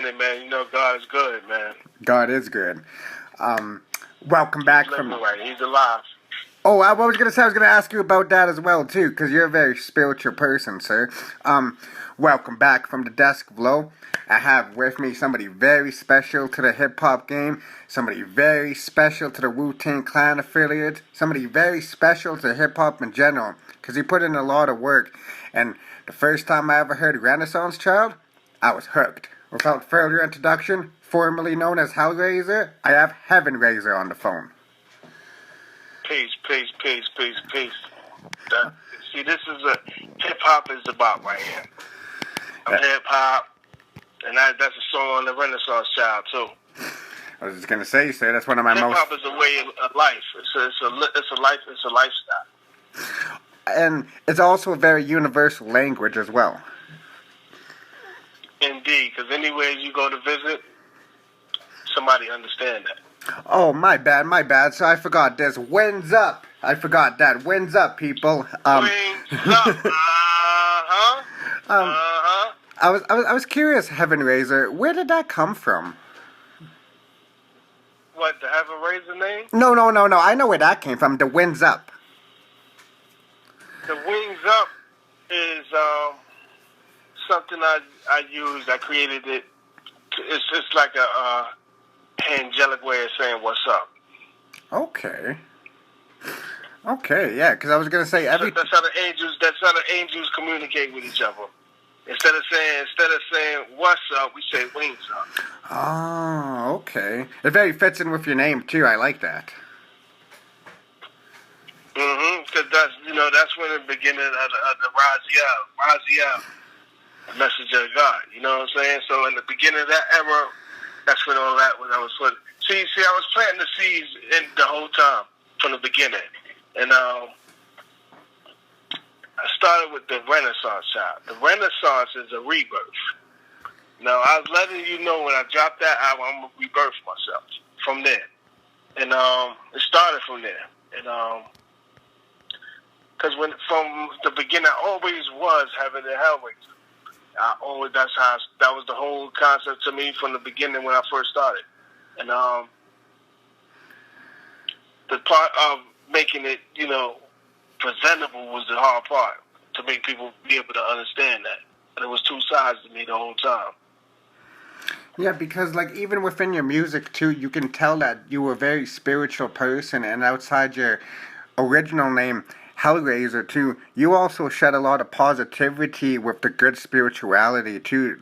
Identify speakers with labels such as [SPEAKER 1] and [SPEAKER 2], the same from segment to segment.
[SPEAKER 1] Man, you know God is good, man.
[SPEAKER 2] God is good. Welcome back
[SPEAKER 1] He's
[SPEAKER 2] from...
[SPEAKER 1] living right. He's alive.
[SPEAKER 2] Oh, I was going to say, I was going to ask you about that as well, too, because you're a very spiritual person, sir. Welcome back from the desk below. I have with me somebody very special to the hip-hop game, somebody very special to the Wu-Tang Clan affiliate, somebody very special to hip-hop in general, because he put in a lot of work. And the first time I ever heard Renaissance Child, I was hooked. Without further introduction, formerly known as Hellraiser, I have Heaven Raiser on the phone.
[SPEAKER 1] Peace. See, this is a hip-hop is about right here. I'm hip-hop, and that's a song on the Renaissance Child, too.
[SPEAKER 2] I was just going to say, sir, that's one of my
[SPEAKER 1] hip-hop is a way of life. It's a lifestyle.
[SPEAKER 2] And it's also a very universal language as well.
[SPEAKER 1] Indeed, because anywhere you go to visit, somebody understand that.
[SPEAKER 2] Oh, my bad. So I forgot this. When's up? I forgot that. When's up, people?
[SPEAKER 1] When's up?
[SPEAKER 2] I was curious, Heaven Raiser, where did that come from?
[SPEAKER 1] What, the Heaven Raiser name?
[SPEAKER 2] No. I know where that came from. The When's Up.
[SPEAKER 1] The Wings Up is something I used. I created it. It's like a angelic way of saying what's up.
[SPEAKER 2] Okay, yeah. Because I was gonna say that's
[SPEAKER 1] how the angels communicate with each other. Instead of saying what's up, we say wings up.
[SPEAKER 2] Oh, okay. It very fits in with your name too. I like that.
[SPEAKER 1] Because that's when the beginning of the Razah, the messenger of God. You know what I'm saying? So in the beginning of that era, that's when all that was put. See, I was planting the seeds in the whole time from the beginning, and I started with the Renaissance Child. The Renaissance is a rebirth. Now I was letting you know when I dropped that album, I'm gonna rebirth myself from there, and it started from there, and because from the beginning, I always was having a Hellraiser. That was the whole concept to me from the beginning when I first started. And the part of making it, presentable was the hard part, to make people be able to understand that. And there was two sides to me the whole time.
[SPEAKER 2] Yeah, because even within your music too, you can tell that you were a very spiritual person, and outside your original name, Hellraiser too, you also shed a lot of positivity with the good spirituality too.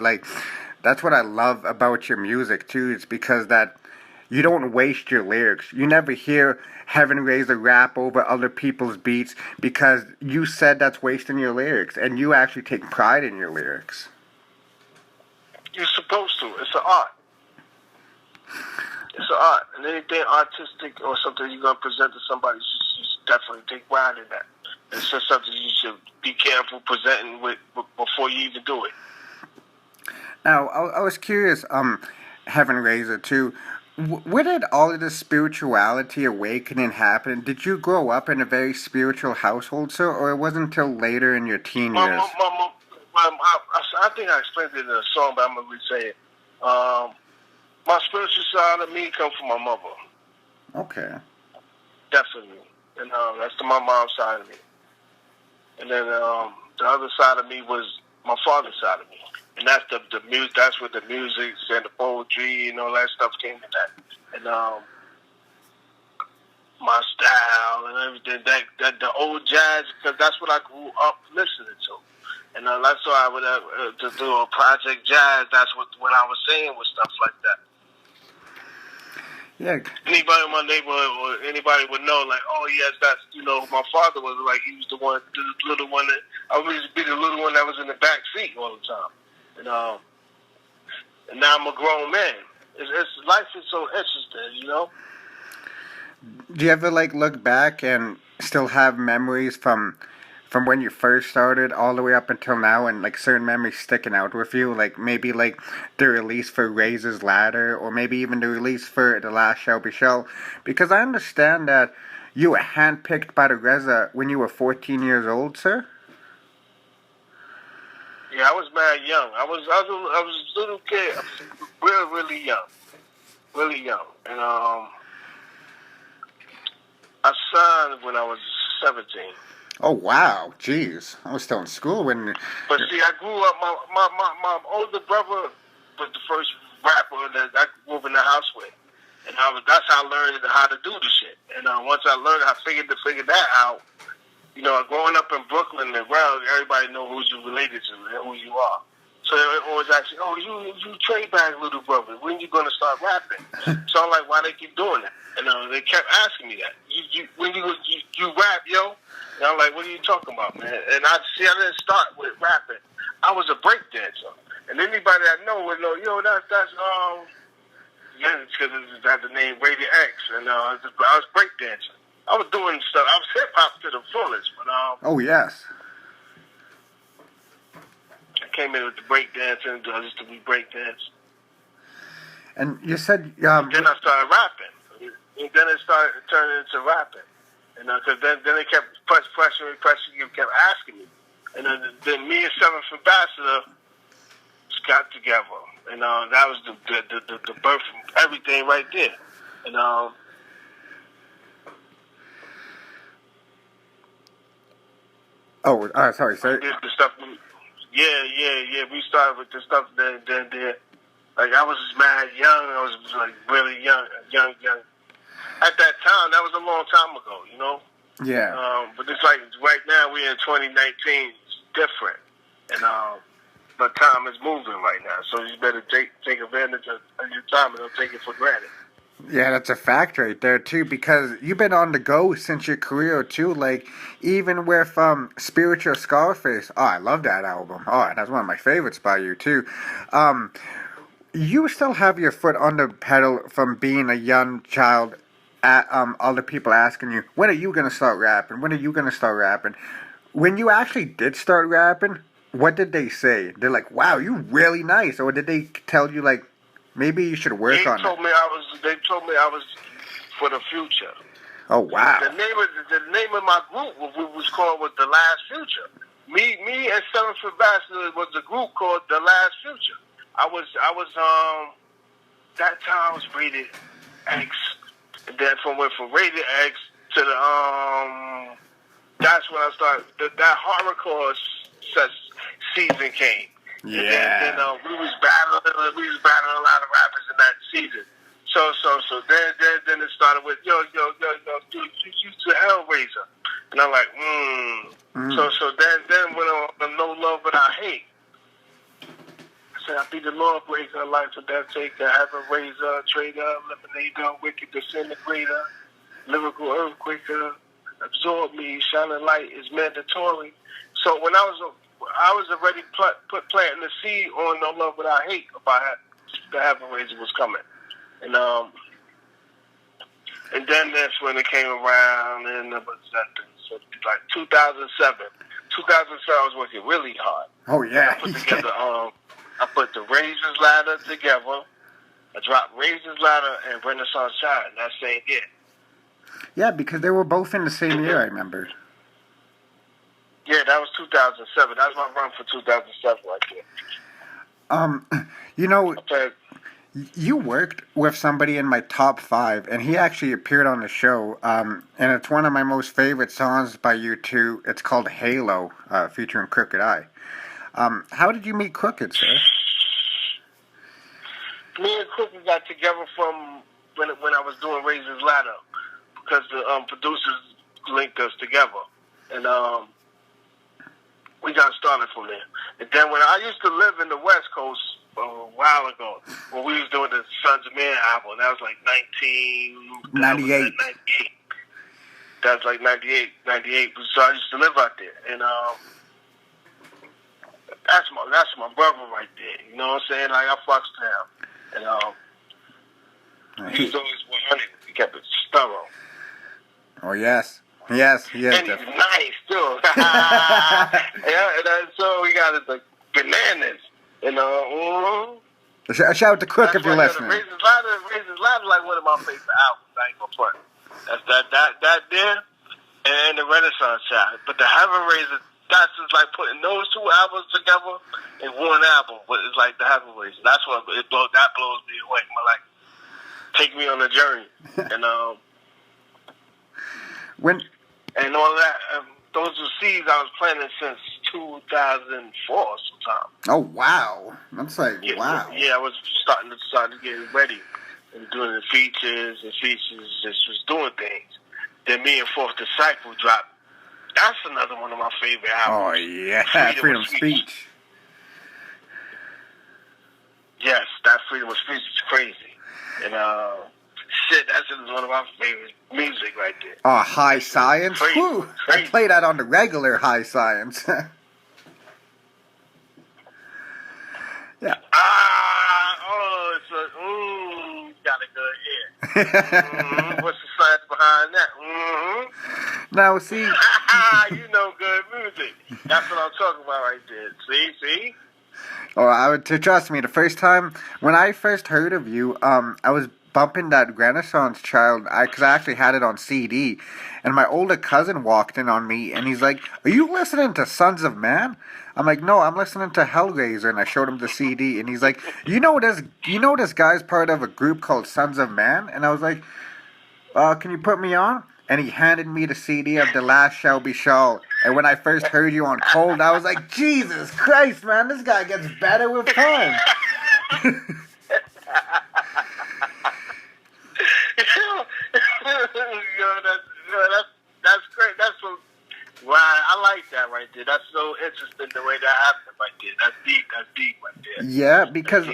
[SPEAKER 2] That's what I love about your music too. It's because that you don't waste your lyrics. You never hear Heaven Raiser rap over other people's beats because you said that's wasting your lyrics, and you actually take pride in your lyrics.
[SPEAKER 1] You're supposed to. It's an art. It's an art. And anything artistic or something you're going to present to somebody, you should definitely take pride in that. It's just something you should be careful presenting with before you even do it.
[SPEAKER 2] Now, I was curious, Heaven Raiser, too. Where did all of this spirituality awakening happen? Did you grow up in a very spiritual household, sir, or it wasn't until later in your teen years?
[SPEAKER 1] I think I explained it in a song, but I'm going to re-say it. My spiritual side of me comes from my mother.
[SPEAKER 2] Okay.
[SPEAKER 1] Definitely. And that's my mom's side of me. And then the other side of me was my father's side of me. And that's the music. That's where the music and the poetry and all that stuff came to that. And my style and everything. That the old jazz, because that's what I grew up listening to. And that's why I would to do a project jazz. That's what I was saying with stuff like that.
[SPEAKER 2] Yeah.
[SPEAKER 1] Anybody in my neighborhood or anybody would know, oh yes, that's my father was he was the little one that I used to be the little one that was in the back seat all the time. And now I'm a grown man. Life is so interesting,
[SPEAKER 2] Do you ever look back and still have memories from when you first started all the way up until now, and certain memories sticking out with you, maybe the release for Razor's Ladder, or maybe even the release for The Last Shelby Shell? Because I understand that you were handpicked by the Razah when you were 14 years old, sir?
[SPEAKER 1] Yeah, I was mad young. I was a little kid. I was really young, and I signed when I was 17.
[SPEAKER 2] Oh wow, jeez, I was still in school when.
[SPEAKER 1] But see, I grew up. My older brother was the first rapper that I grew up in the house with, and that's how I learned how to do the shit. And once I learned, I figured that out. You know, growing up in Brooklyn and around, everybody know who you related to and who you are. So they always ask you, "Oh, you trade bag little brother. When you gonna start rapping?" So I'm like, "Why they keep doing that?" And they kept asking me that. When you rap, yo? And I'm like, "What are you talking about, man?" And I didn't start with rapping. I was a break dancer, and anybody I know would know, yo, that's yeah, because it had the name Rated X, and I was break dancing. I was doing stuff. I was hip hop to the fullest, but
[SPEAKER 2] Oh yes.
[SPEAKER 1] I came in with the break dancing. I used to be break dance.
[SPEAKER 2] And you said
[SPEAKER 1] Then I started rapping, and then it started turning into rapping, and because then they kept pressuring, you kept asking me, and then me and Seventh Ambassador got together, and that was the birth of everything right there, and
[SPEAKER 2] sorry, sir.
[SPEAKER 1] the stuff. Yeah. We started with the stuff then. Like I was mad young. I was like really young. At that time, that was a long time ago, you know.
[SPEAKER 2] Yeah.
[SPEAKER 1] But it's like right now we're in 2019. It's different, and but time is moving right now. So you better take advantage of your time and don't take it for granted.
[SPEAKER 2] Yeah, that's a fact right there too, because you've been on the go since your career too. Like even with Spiritual Scarface. Oh, I love that album. Oh, that's one of my favorites by you too. You still have your foot on the pedal from being a young child. At other people asking you, when are you gonna start rapping? When are you gonna start rapping? When you actually did start rapping, what did they say? They're like, "Wow, you really nice," or did they tell you like, maybe you should work on it?
[SPEAKER 1] They told me I was for the future.
[SPEAKER 2] Oh wow!
[SPEAKER 1] The name of my group was called The Last Future. Me and Seventh Ambassador was a group called The Last Future. I was that time I was rated X. And then went from Rated X to the that's when I started that horrorcore season came.
[SPEAKER 2] Yeah.
[SPEAKER 1] And then we was battling a lot of rappers in that season. So then it started with yo, you to Hellraiser. And I'm like, So then when on No Love But I Hate, I said, I be the lawbreaker, life or death taker, heaven raiser, trader, eliminator, wicked disintegrator, lyrical earthquaker, absorb me, shining light is mandatory. So when I was already planting the seed on No Love But I Hate about the heaven raiser was coming. And then that's when it came around, and it was so like 2007. 2007 I was working really hard.
[SPEAKER 2] Oh yeah.
[SPEAKER 1] I put together I put the Razor's Ladder together. I dropped Razor's Ladder and Renaissance Child that same year.
[SPEAKER 2] Yeah, because they were both in the same year, I remember.
[SPEAKER 1] Yeah, that was 2007. That was my run for 2007 right there.
[SPEAKER 2] You know, you worked with somebody in my top 5, and he actually appeared on the show, and it's one of my most favorite songs by you two. It's called Halo, featuring Crooked Eye. How did you meet Crooked, sir?
[SPEAKER 1] Me and Crooked got together from when I was doing Razor's Ladder, because the producers linked us together, and we got started from there. And then when I used to live in the West Coast a while ago, when we was doing the Sunz album, that was like
[SPEAKER 2] 98.
[SPEAKER 1] That was like 98. So I used to live out there, and that's my brother right there. You know what I'm saying? Like I fucks to him, and he was always 100. He kept it thorough.
[SPEAKER 2] Oh yes. Yes, yes.
[SPEAKER 1] And he's nice too. Yeah, and so we got it like bananas. You know.
[SPEAKER 2] Shout out to Crook if you're listening.
[SPEAKER 1] Razor's Ladder like one of my favorite albums. I ain't gonna front. That's that there, and the Renaissance Child. But the Heaven Razor, that's just like putting those two albums together in one album, but it's like the heavyweights. That's what that blows me away. Like, take me on a journey, and all that. Those are seeds I was planting since 2004 sometime.
[SPEAKER 2] Oh wow, that's like wow.
[SPEAKER 1] Yeah, I was starting to get ready and doing the features just was doing things. Then me and Fourth Disciple dropped. That's another one of my favorite albums.
[SPEAKER 2] Oh yeah, Freedom of Speech.
[SPEAKER 1] Yes, that Freedom of Speech is crazy. And that's one of my favorite music right there.
[SPEAKER 2] Oh, High Science.
[SPEAKER 1] Crazy.
[SPEAKER 2] Whew. I play that on the regular High Science. Yeah.
[SPEAKER 1] Got a good ear. What's the science behind that? Mm-hmm.
[SPEAKER 2] Now, see.
[SPEAKER 1] You know good music. That's what I'm talking about right there. See?
[SPEAKER 2] Oh, trust me, the first time, when I first heard of you, I was bumping that Renaissance Child, because I actually had it on CD, and my older cousin walked in on me, and he's like, "Are you listening to Sons of Man?" I'm like, "No, I'm listening to Hellraiser," and I showed him the CD, and he's like, you know this guy's part of a group called Sons of Man?" And I was like, "Can you put me on?" And he handed me the CD of The Last Shall Be Shall. And when I first heard you on Cold, I was like, Jesus Christ, man, this guy gets better with time.
[SPEAKER 1] That's great. Wow, I like that right there. That's so interesting the way that happened right there. That's deep right there.
[SPEAKER 2] Yeah, because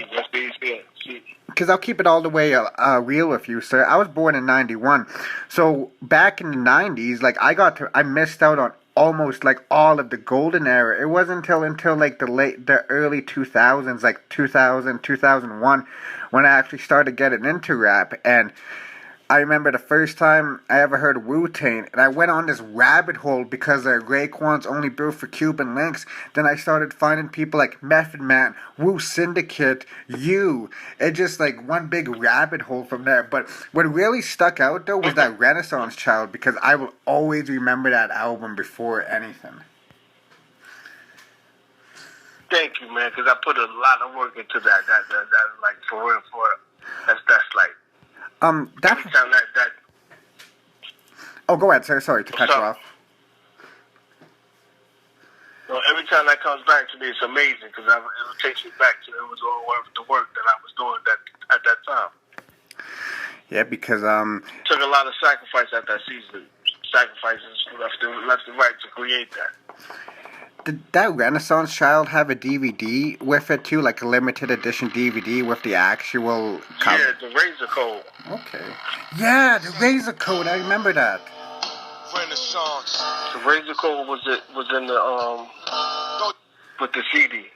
[SPEAKER 2] I'll keep it all the way real with you, sir. I was born in 91. So back in the 90s, like I missed out on almost like all of the golden era. It wasn't until like the early 2000s, like 2000, 2001, when I actually started getting into rap. And I remember the first time I ever heard Wu-Tang, and I went on this rabbit hole because Raekwon's only built for Cuban links. Then I started finding people like Method Man, Wu-Syndicate, You. It just like one big rabbit hole from there. But what really stuck out though was that Renaissance Child, because I will always remember that album before anything.
[SPEAKER 1] Thank you, man, because I put a lot of work into that. That like for real. That's like. Every time that.
[SPEAKER 2] Oh, go ahead, sir. Sorry to cut you off.
[SPEAKER 1] Well, every time that comes back to me, it's amazing because it takes me back to it was all the work that I was doing at that time.
[SPEAKER 2] Yeah, because
[SPEAKER 1] took a lot of sacrifice at that season. Sacrifices left and right to create that.
[SPEAKER 2] Did that Renaissance Child have a DVD with it too, like a limited edition DVD with the actual cover?
[SPEAKER 1] Yeah, the Razor Code.
[SPEAKER 2] Okay. Yeah, the Razor Code. I remember that.
[SPEAKER 1] Renaissance. The Razor Code was in the with the CD.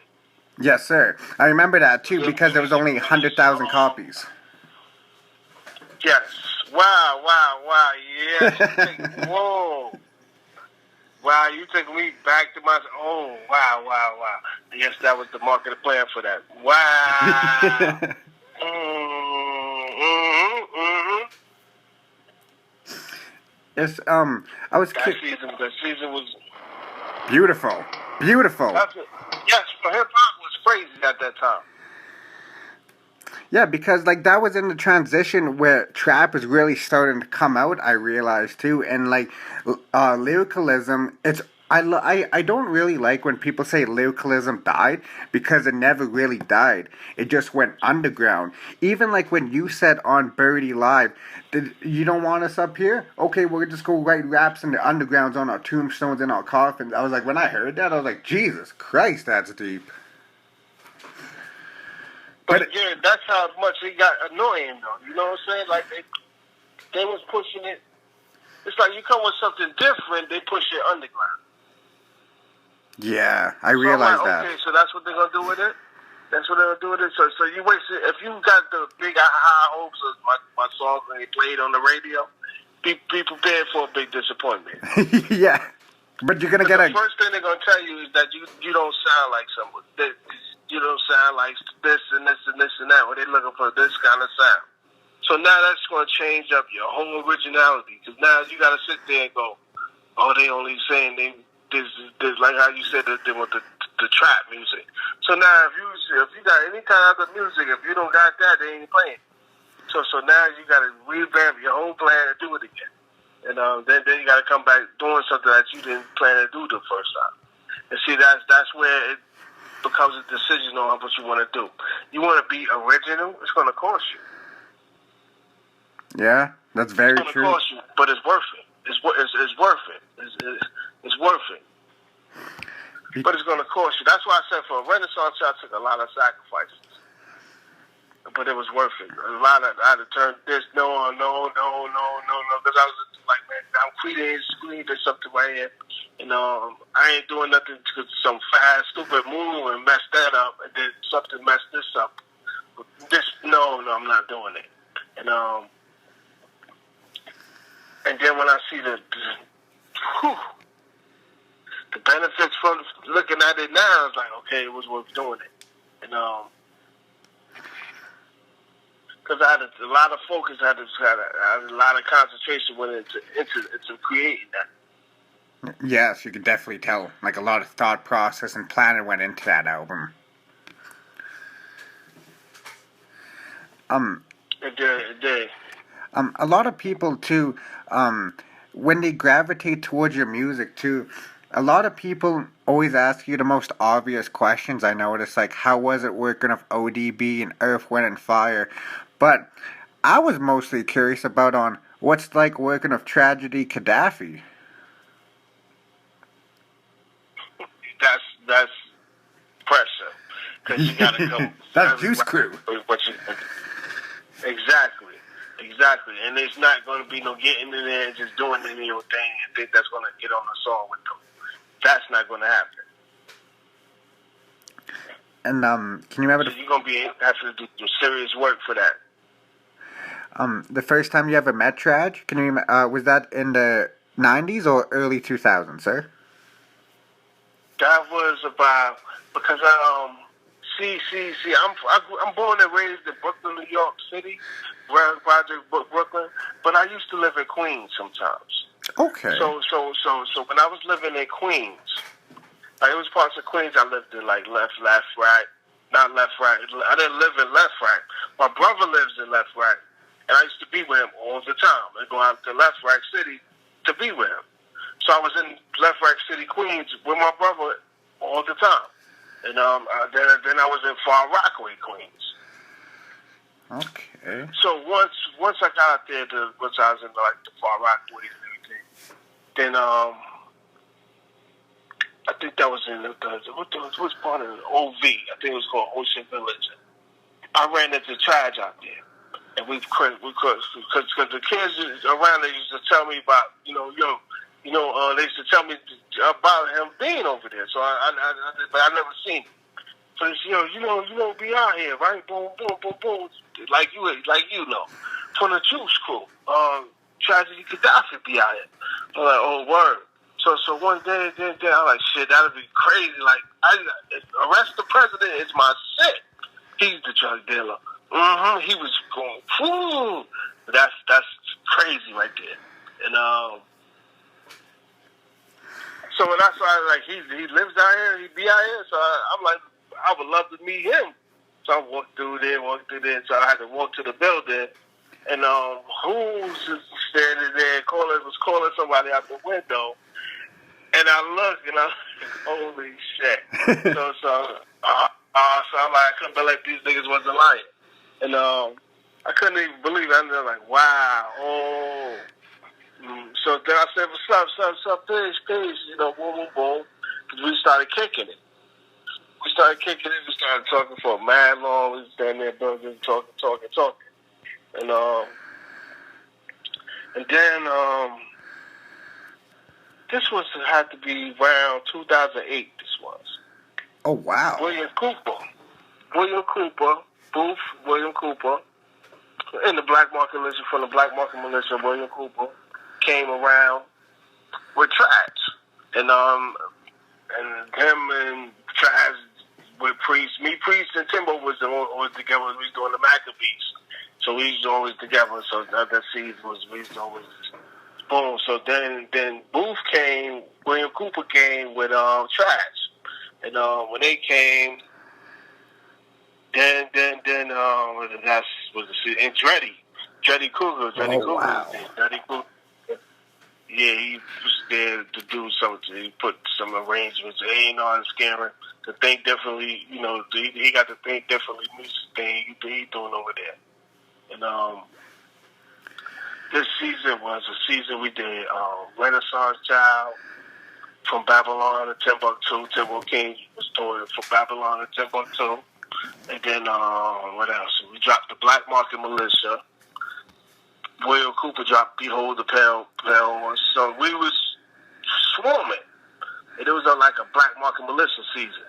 [SPEAKER 2] Yes, sir. I remember that too because there was only 100,000 copies.
[SPEAKER 1] Yes. Wow. Yes. Whoa. Wow, you took me back to my... Oh, wow. Yes, that was the marketing plan for that. Wow.
[SPEAKER 2] Yes, I was...
[SPEAKER 1] That season was...
[SPEAKER 2] Beautiful.
[SPEAKER 1] Yes, for hip-hop was crazy at that time.
[SPEAKER 2] Yeah, because like that was in the transition where trap is really starting to come out, I realized too, and like lyricalism, I don't really like when people say lyricalism died because it never really died. It just went underground. Even like when you said on Birdie Live, you don't want us up here? Okay, we'll just go write raps in the undergrounds on our tombstones and our coffins. I was like, when I heard that, I was like, Jesus Christ, that's deep.
[SPEAKER 1] But yeah, that's how much it got annoying, though. You know what I'm saying? Like they was pushing it. It's like you come with something different, they push it underground.
[SPEAKER 2] Yeah, I realized that.
[SPEAKER 1] Okay, so that's what they're gonna do with it. That's what they're gonna do with it. So you wasted. If you got the big high hopes of my song and it played on the radio, be prepared for a big disappointment.
[SPEAKER 2] Yeah, but you're gonna get
[SPEAKER 1] the first thing they're gonna tell you is that you don't sound like someone. You don't sound like this and this and this and that, or they're looking for this kind of sound. So now that's going to change up your whole originality, because now you got to sit there and go, oh, they only saying this like how you said that they want the trap music. So now if you got any kind of other music, if you don't got that, they ain't playing. So now you got to revamp your whole plan and do it again. And then you got to come back doing something that you didn't plan to do the first time. And see, that's where it becomes a decision on what you want to do. You want to be original, it's going to cost you.
[SPEAKER 2] Yeah, that's very true.
[SPEAKER 1] It's going to cost you, but it's worth it. It's worth it. It's worth it. But it's going to cost you. That's why I said for a Renaissance, I took a lot of sacrifices. But it was worth it. I had to turn this, no, because I was like, man, I'm squeezing something right here. I ain't doing nothing to some fast, stupid move and mess that up, and then something mess this up. No, I'm not doing it. And then when I see the benefits from looking at it now, I was like, okay, it was worth doing it. Because I had a lot of focus, I had a lot of concentration went into creating that.
[SPEAKER 2] Yes, you could definitely tell. Like a lot of thought process and planning went into that album.
[SPEAKER 1] It did.
[SPEAKER 2] A lot of people too, when they gravitate towards your music too, a lot of people always ask you the most obvious questions. I noticed, like, how was it working with ODB and Earth, Wind and Fire? But I was mostly curious about on what's like working with Tragedy Khadafi.
[SPEAKER 1] That's pressure, because you gotta go.
[SPEAKER 2] That's Juice Crew.
[SPEAKER 1] Exactly, and there's not going to be no getting in there and just doing any old thing and think that's going to get on the song with them. That's not going to happen.
[SPEAKER 2] And can you remember?
[SPEAKER 1] So you're going to have to do some serious work for that.
[SPEAKER 2] The first time you ever met Traj, can you was that in the 90s or early 2000s, sir?
[SPEAKER 1] That was about because I'm born and raised in Brooklyn, New York City, Project Brooklyn, but I used to live in Queens sometimes.
[SPEAKER 2] Okay.
[SPEAKER 1] So when I was living in Queens, like it was parts of Queens I lived in, like left, right, not left, right. I didn't live in left, right. My brother lives in left, right, and I used to be with him all the time. I'd go out to left, right city to be with him. So I was in left, right city, Queens with my brother all the time. And then I was in Far Rockaway, Queens.
[SPEAKER 2] Okay.
[SPEAKER 1] So once I got out there, once I was in like the Far Rockaway and everything, then I think that was in what's part of the OV? I think it was called Ocean Village. I ran into Traj out there, and because the kids around there used to tell me about they used to tell me about him being over there. So but I never seen him. So they said, you be out here, right? Boom, boom, boom, boom. Like you know. For the Juice Crew. Tragedy Khadafi be out here. I'm like, oh, word. So one day, I'm like, shit, that'd be crazy. Like, Arrest the President is my shit. He's the drug dealer. He was going, whoo. That's crazy right there. And, so that's why, like, he lives out here, he be out here, so I'm like, I would love to meet him. So I walked through there, so I had to walk to the building, and who's standing there was calling somebody out the window, and I look, and I'm like, holy shit. So I'm like, I couldn't believe these niggas wasn't lying. And I couldn't even believe it. I'm like, wow, oh. So then I said, what's up, peace, boom, boom. Because we started kicking it. We started talking for a mad long. We was standing there, building, talking. And then this had to be around 2008, this was.
[SPEAKER 2] Oh, wow.
[SPEAKER 1] William Cooper, Booth, William Cooper, in the Black Market Militia, from the Black Market Militia, William Cooper came around with Traj, and him and Traj with Priest. Me, Priest, and Timbo was always together. We was doing the Maccabees, so we was always together. So that seed we was always Boom. So then Booth came, William Cooper came with Trash. And when they came, then that's was the and Dreddy Cougar. Dreddy Cougar was there. Dreddy Cougar. Yeah, he was there to do something. He put some arrangements. A&R Scammering to think differently. You know, he got to think differently. Music thing he doing over there. And this season was a season we did Renaissance Child from Babylon to Timbuktu. Timbo King was doing it from Babylon to Timbuktu. And then, what else? We dropped the Black Market Militia. William Cooper dropped Behold the Pale One. So we was swarming. And it was like a Black Market Militia season.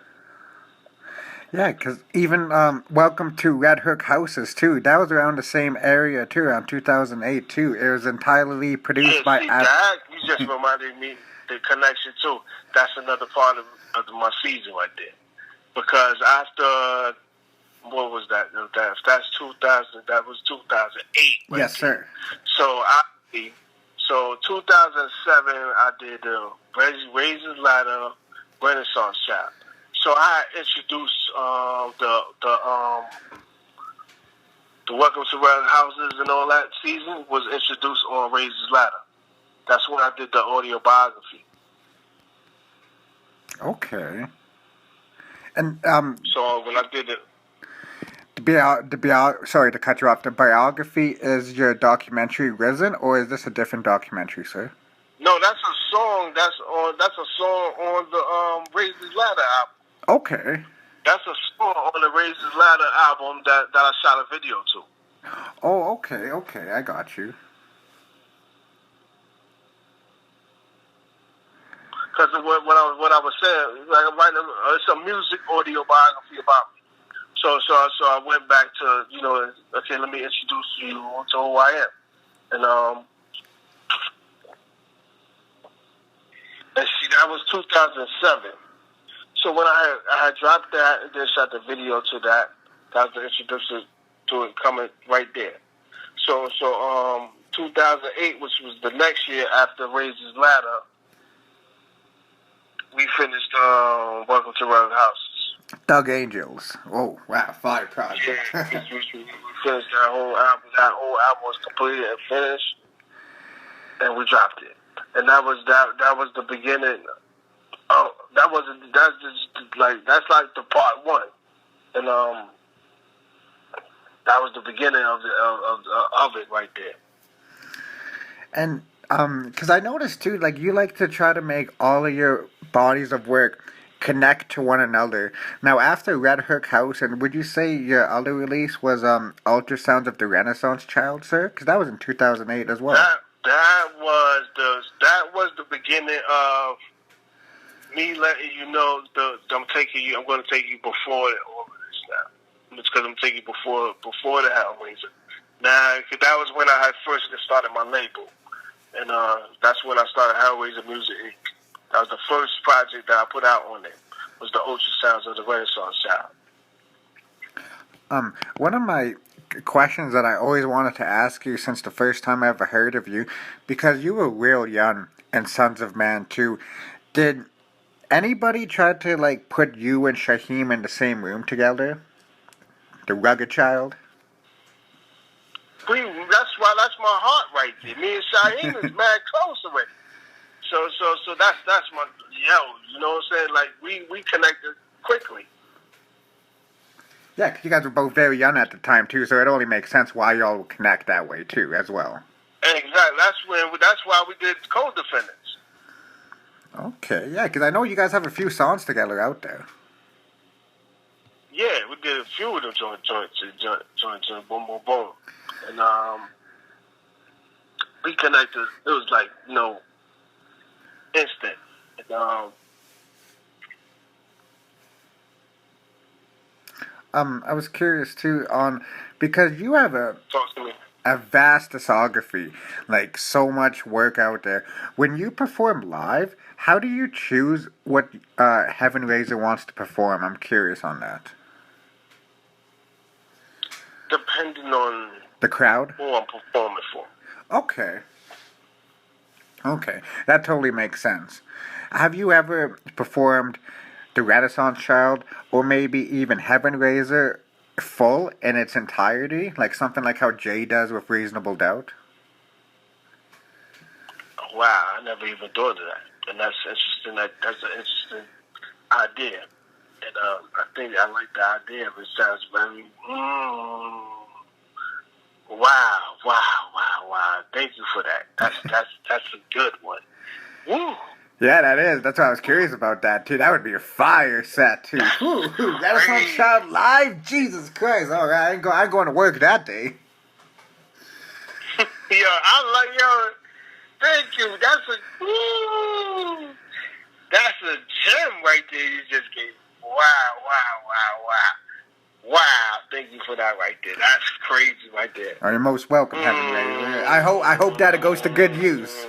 [SPEAKER 2] Yeah, because even Welcome to Red Hook Houses, too. That was around the same area, too, around 2008, too. It was entirely produced by...
[SPEAKER 1] that, you just reminded me the connection, too. That's another part of my season right there. Because after... What was that? That's 2000. That was 2008. Right?
[SPEAKER 2] Yes, sir.
[SPEAKER 1] So 2007, I did the Razor's Ladder Renaissance Child. So I introduced the Welcome to Red Houses and all that season was introduced on Razor's Ladder. That's when I did the Audiobiography.
[SPEAKER 2] Okay. And
[SPEAKER 1] so when I did it.
[SPEAKER 2] Sorry to cut you off. The biography is your documentary Risen, or is this a different documentary, sir?
[SPEAKER 1] No, that's a song. That's a song on the Razor's Ladder album.
[SPEAKER 2] Okay.
[SPEAKER 1] That's a song on the Razor's Ladder album that I shot a video to.
[SPEAKER 2] Oh, okay, I got you.
[SPEAKER 1] Because what I was saying, like I'm writing, it's a music audiobiography about me. So I went back to, okay, let me introduce you to who I am. And see, that was 2007. So when I had dropped that and then shot the video to that, that was the introduction to it coming right there. So 2008, which was the next year after Razor's Ladder, we finished Welcome to Red Houses.
[SPEAKER 2] Doug Angels. Oh, wow, fire project.
[SPEAKER 1] Yeah, we finished that whole album. That whole album was completed and finished, and we dropped it. And that was the beginning. Oh, that's like the part one, and that was the beginning of it right there.
[SPEAKER 2] And because I noticed too, like you like to try to make all of your bodies of work connect to one another. Now, after Red Hook House, and would you say your other release was Ultrasounds of the Renaissance Child, sir? Because that was in 2008 as well.
[SPEAKER 1] That was the beginning of me letting you know I'm going to take you before all of this now. It's because I'm taking you before the Hellraiser. Now, cause that was when I had first started my label, and that's when I started Hellraiser Music Inc. That was the first project that I put out on it, was the Ultrasounds of the Renaissance Child.
[SPEAKER 2] One of my questions that I always wanted to ask you since the first time I ever heard of you, because you were real young in Sons of Man too, did anybody try to like put you and Shyhiem in the same room together? The rugged child?
[SPEAKER 1] That's my heart right there. Me and Shaheen is mad close already. So that's my you know what I'm saying? Like we connected quickly.
[SPEAKER 2] Yeah, 'cause you guys were both very young at the time too, so it only makes sense why y'all would connect that way too, as well.
[SPEAKER 1] Exactly. That's why we did Co-Defendants.
[SPEAKER 2] Okay, yeah, because I know you guys have a few songs together out there.
[SPEAKER 1] Yeah, we did a few of them joints, boom, boom, boom, and we connected. It was like instant.
[SPEAKER 2] I was curious too because you have a vast discography, like so much work out there. When you perform live, how do you choose what Heaven Razor wants to perform? I'm curious on that.
[SPEAKER 1] Depending on
[SPEAKER 2] the crowd,
[SPEAKER 1] who I'm performing for.
[SPEAKER 2] Okay. Okay, that totally makes sense. Have you ever performed The Renaissance Child or maybe even Heaven Raiser full in its entirety? Like something like how Jay does with Reasonable Doubt?
[SPEAKER 1] Wow, I never even thought of that. And that's interesting. That's an interesting idea. And I think I like the idea. It sounds very, wow. Thank you for that. That's a good one. Woo!
[SPEAKER 2] Yeah, that is. That's why I was curious about that, too. That would be a fire set, too. Ooh, Renaissance Child live? Jesus Christ. All right, I'm going to work that day.
[SPEAKER 1] Thank you. That's a gem right there you just gave. Wow. Wow, thank you for that right there. That's crazy right there.
[SPEAKER 2] You're most welcome, Heaven Raiser. I hope that it goes to good use.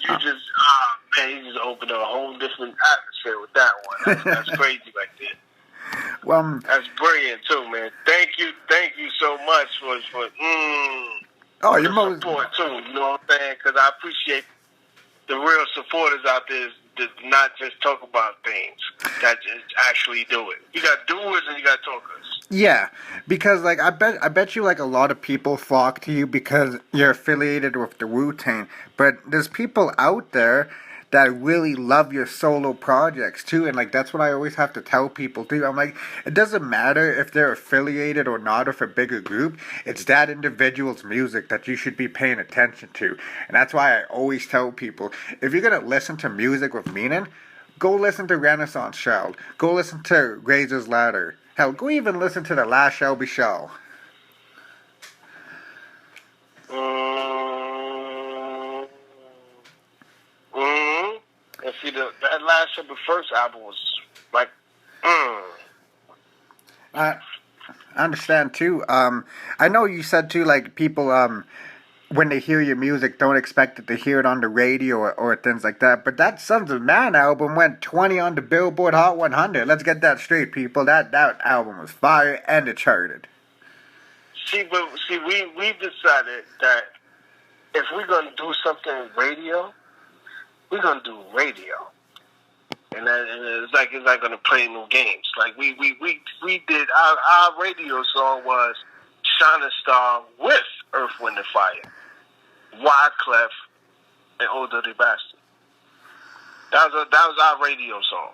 [SPEAKER 1] You just opened up a whole different atmosphere with that one. That's crazy right there.
[SPEAKER 2] Well,
[SPEAKER 1] that's brilliant too, man. Thank you so much for
[SPEAKER 2] you're most
[SPEAKER 1] support too. You know what I'm saying? Because I appreciate the real supporters out there that not just talk about things, that just actually do it. You got doers and you got talkers.
[SPEAKER 2] Yeah, because like I bet you like a lot of people flock to you because you're affiliated with the Wu-Tang, but there's people out there that really love your solo projects too, and like that's what I always have to tell people too. I'm like, it doesn't matter if they're affiliated or not with a bigger group, it's that individual's music that you should be paying attention to. And that's why I always tell people, if you're gonna listen to music with meaning, go listen to Renaissance Child, go listen to Razor's Ladder, hell, go even listen to The Last Shelby Show.
[SPEAKER 1] And see, that last Shelby first album was like,
[SPEAKER 2] I understand too. I know you said too, like people, when they hear your music, don't expect it to hear it on the radio or things like that. But that Sons of Man album went 20 on the Billboard Hot 100. Let's get that straight, people. That album was fire and it charted.
[SPEAKER 1] We decided that if we're gonna do something radio, we're gonna do radio, and it's not gonna play no games. Like we did our radio song was Shining Star with Earth, Wind and Fire, Wyclef, and Old Dirty Bastard. That was our radio song.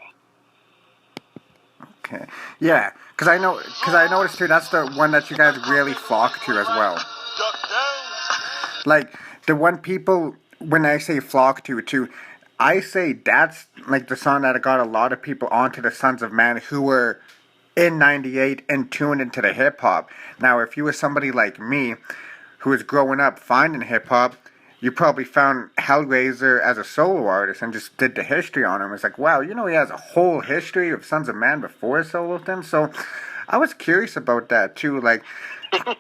[SPEAKER 2] Okay, yeah, because I noticed too that's the one that you guys really flock to as well. Like the one people, when I say flock to too, I say that's like the song that got a lot of people onto the Sons of Man who were in '98 and tuned into the hip hop. Now, if you were somebody like me who was growing up finding hip hop, you probably found Hellraiser as a solo artist and just did the history on him. It's like, wow, he has a whole history of Sons of Man before solo thing. So I was curious about that too. Like,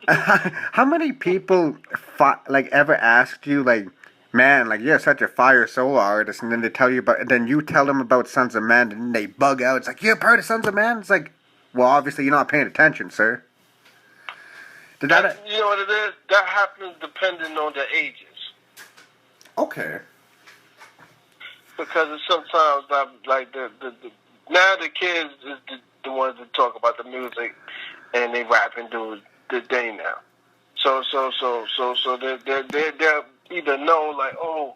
[SPEAKER 2] how many people ever asked you like, man, like you're such a fire solo artist, and then they tell you about, and then you tell them about Sons of Man, and they bug out. It's like, you're part of Sons of Man. It's like, well, obviously you're not paying attention, sir.
[SPEAKER 1] You know what it is? That happens depending on their ages.
[SPEAKER 2] Okay.
[SPEAKER 1] Because it's sometimes like now the kids is the ones that talk about the music and they rap and do the day now. So they're either know like, oh,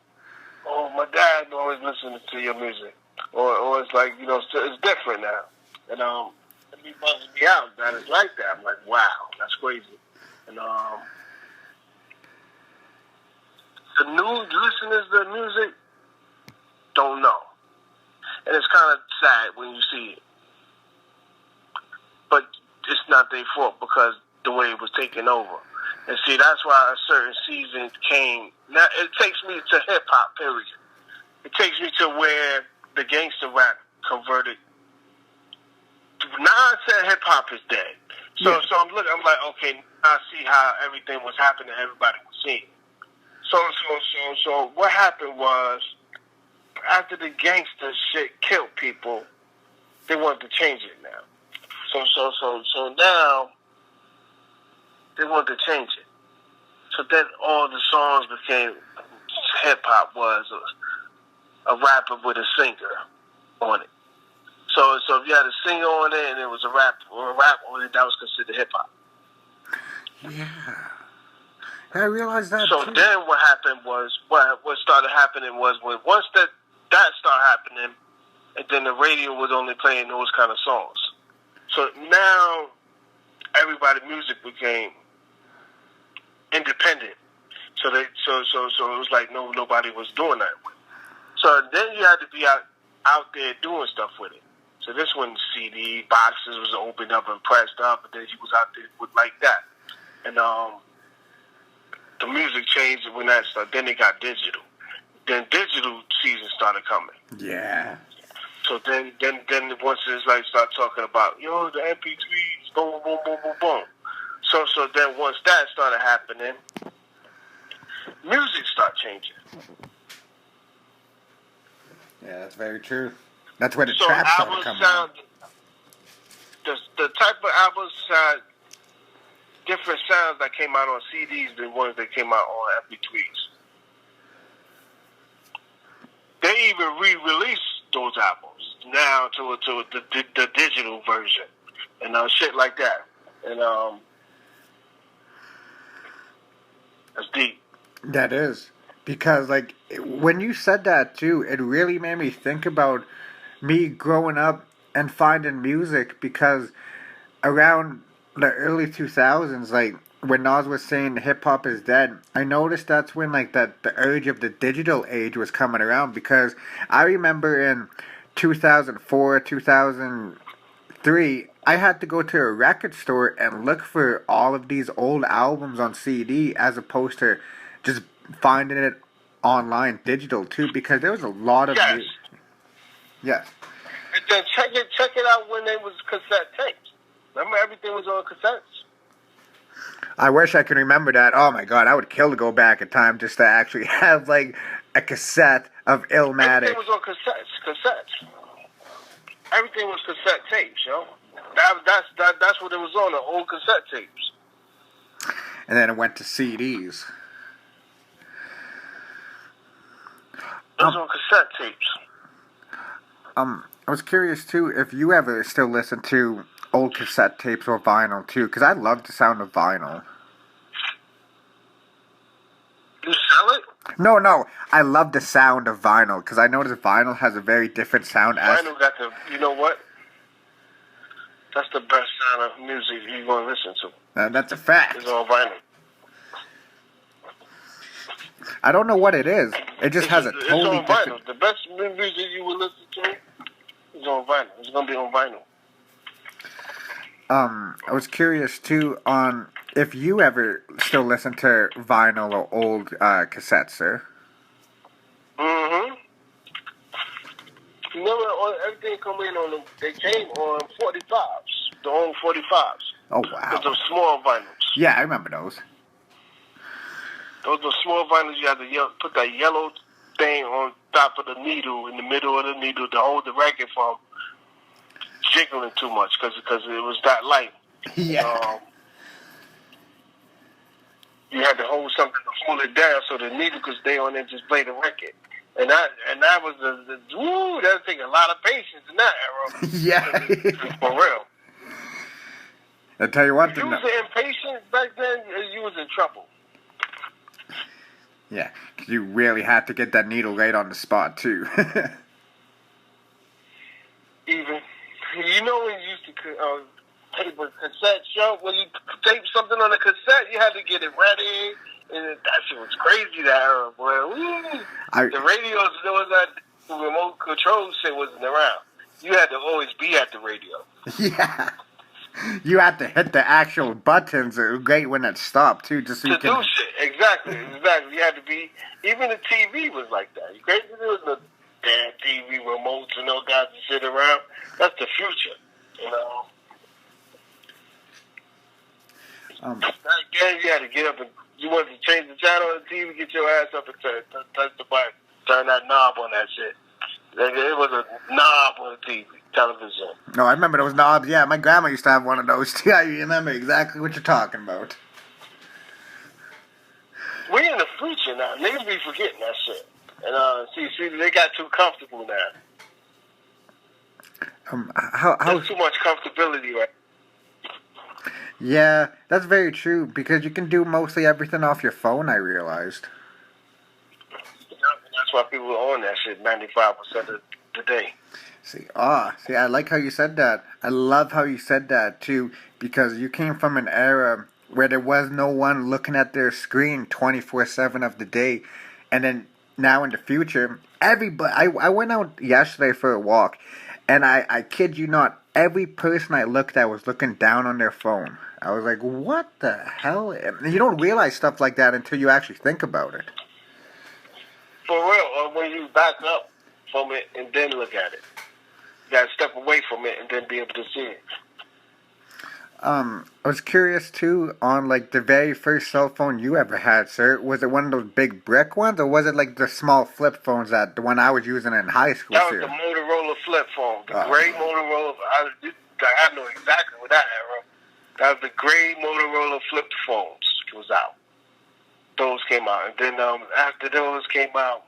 [SPEAKER 1] my dad always listening to your music, or it's like it's different now, and it be buzzing me out that it's like that. I'm like, wow, that's crazy, and the new listeners to the music don't know, and it's kind of sad when you see it, but it's not their fault because the way it was taken over. And see, that's why a certain season came. Now, it takes me to hip-hop, period. It takes me to where the gangster rap converted. Now I said hip-hop is dead. So I'm looking, I'm like, okay, I see how everything was happening, everybody was seeing. So what happened was, after the gangster shit killed people, they wanted to change it now. So now, they want to change it. So then all the songs became hip hop was a rapper with a singer on it. So if you had a singer on it and it was a rap on it, that was considered hip hop.
[SPEAKER 2] Yeah. I realized that
[SPEAKER 1] So
[SPEAKER 2] too.
[SPEAKER 1] then what happened was what started happening was once that started happening, and then the radio was only playing those kind of songs. So now everybody's music became independent. So it was like nobody was doing that. So then you had to be out there doing stuff with it. So this when CD boxes was opened up and pressed up, and then he was out there with like that. And the music changed when that started. Then it got digital. Then digital season started coming.
[SPEAKER 2] Yeah.
[SPEAKER 1] So then once it's like start talking about the MP3s, boom, boom, boom, boom, boom. So then once that started happening, music started changing.
[SPEAKER 2] Yeah, that's very true. That's where the trap started coming.
[SPEAKER 1] The type of albums sound different sounds that came out on CDs than ones that came out on MP3s. They even re-released those albums now to the digital version and shit like that. And that's deep.
[SPEAKER 2] That is. Because, like, when you said that, too, it really made me think about me growing up and finding music, because around the early 2000s, like, when Nas was saying hip-hop is dead, I noticed that's when, like, the urge of the digital age was coming around, because I remember in 2004, 2003, I had to go to a record store and look for all of these old albums on CD as opposed to just finding it online digital too, because there was a lot of yes.
[SPEAKER 1] And then check it out when they was cassette tapes. Remember, everything was on cassettes.
[SPEAKER 2] I wish I could remember that. Oh my god, I would kill to go back in time just to actually have like a cassette of Illmatic.
[SPEAKER 1] Everything was on cassettes. Everything was cassette tapes, yo. That's what it was on, the old cassette tapes.
[SPEAKER 2] And then it went to CDs.
[SPEAKER 1] It was on cassette tapes.
[SPEAKER 2] I was curious too if you ever still listen to old cassette tapes or vinyl too, because I love the sound of vinyl.
[SPEAKER 1] You sell it?
[SPEAKER 2] No, I love the sound of vinyl, because I notice vinyl has a very different sound.
[SPEAKER 1] Vinyl got you know what? That's the best sound of music you're going to listen to.
[SPEAKER 2] That's a fact.
[SPEAKER 1] It's on vinyl.
[SPEAKER 2] I don't know what it is. It just has a totally
[SPEAKER 1] it's on vinyl.
[SPEAKER 2] different...
[SPEAKER 1] The best music you will listen to is on vinyl. It's going to be on vinyl.
[SPEAKER 2] I was curious too on if you ever still listen to vinyl or old cassettes, sir.
[SPEAKER 1] Mm-hmm. Remember, everything come in on them. They came on 45s, the old 45s.
[SPEAKER 2] Oh wow!
[SPEAKER 1] Those are small vinyls.
[SPEAKER 2] Yeah, I remember those.
[SPEAKER 1] Those are small vinyls. You have to put that yellow thing on top of the needle, in the middle of the needle, to hold the record from jiggling too much, because it was that light.
[SPEAKER 2] Yeah.
[SPEAKER 1] You had to hold something to hold it down so the needle could stay on and just play the record. And that was that took a lot of patience in that era.
[SPEAKER 2] Yeah.
[SPEAKER 1] For real.
[SPEAKER 2] I tell you what.
[SPEAKER 1] If you was impatient back then, you was in trouble.
[SPEAKER 2] Yeah, because you really had to get that needle right on the spot too.
[SPEAKER 1] Even, you know, when you used to tape a cassette show, when you tape something on a cassette, you had to get it ready. And that shit was crazy, that era, boy. The radios, there was that remote control shit wasn't around. You had to always be at the radio.
[SPEAKER 2] Yeah. You had to hit the actual buttons right when it stopped, too, just so you can...
[SPEAKER 1] do shit, exactly. You had to be... Even the TV was like that. You crazy? There was no damn TV remotes and no guys to sit around. That's the future, you know? Back then, you had to get up and... You wanted to change the channel on the TV, get your ass up and touch the button. Turn that knob on that shit. Like, it was a knob on the TV, television.
[SPEAKER 2] No, I remember those knobs. Yeah, my grandma used to have one of those too. I remember exactly what you're talking about.
[SPEAKER 1] We in the future now. Niggas be forgetting that shit. And see, they got too comfortable now.
[SPEAKER 2] There's
[SPEAKER 1] too much comfortability, right?
[SPEAKER 2] Yeah, that's very true, because you can do mostly everything off your phone, I realized.
[SPEAKER 1] Yeah, and that's why people are on that shit 95% of the day.
[SPEAKER 2] See, I like how you said that. I love how you said that, too, because you came from an era where there was no one looking at their screen 24/7 of the day, and then now in the future, everybody... I went out yesterday for a walk, and I kid you not, every person I looked at was looking down on their phone. I was like, what the hell? And you don't realize stuff like that until you actually think about it.
[SPEAKER 1] For real, when you back up from it and then look at it. You gotta step away from it and then be able to see it.
[SPEAKER 2] I was curious too on like the very first cell phone you ever had, sir. Was it one of those big brick ones, or was it like the small flip phones that the one I was using in high school?
[SPEAKER 1] That was the Motorola flip phone, the gray Motorola. I know exactly what that era. That was the gray Motorola flip phones. Was out. Those came out, and then after those came out,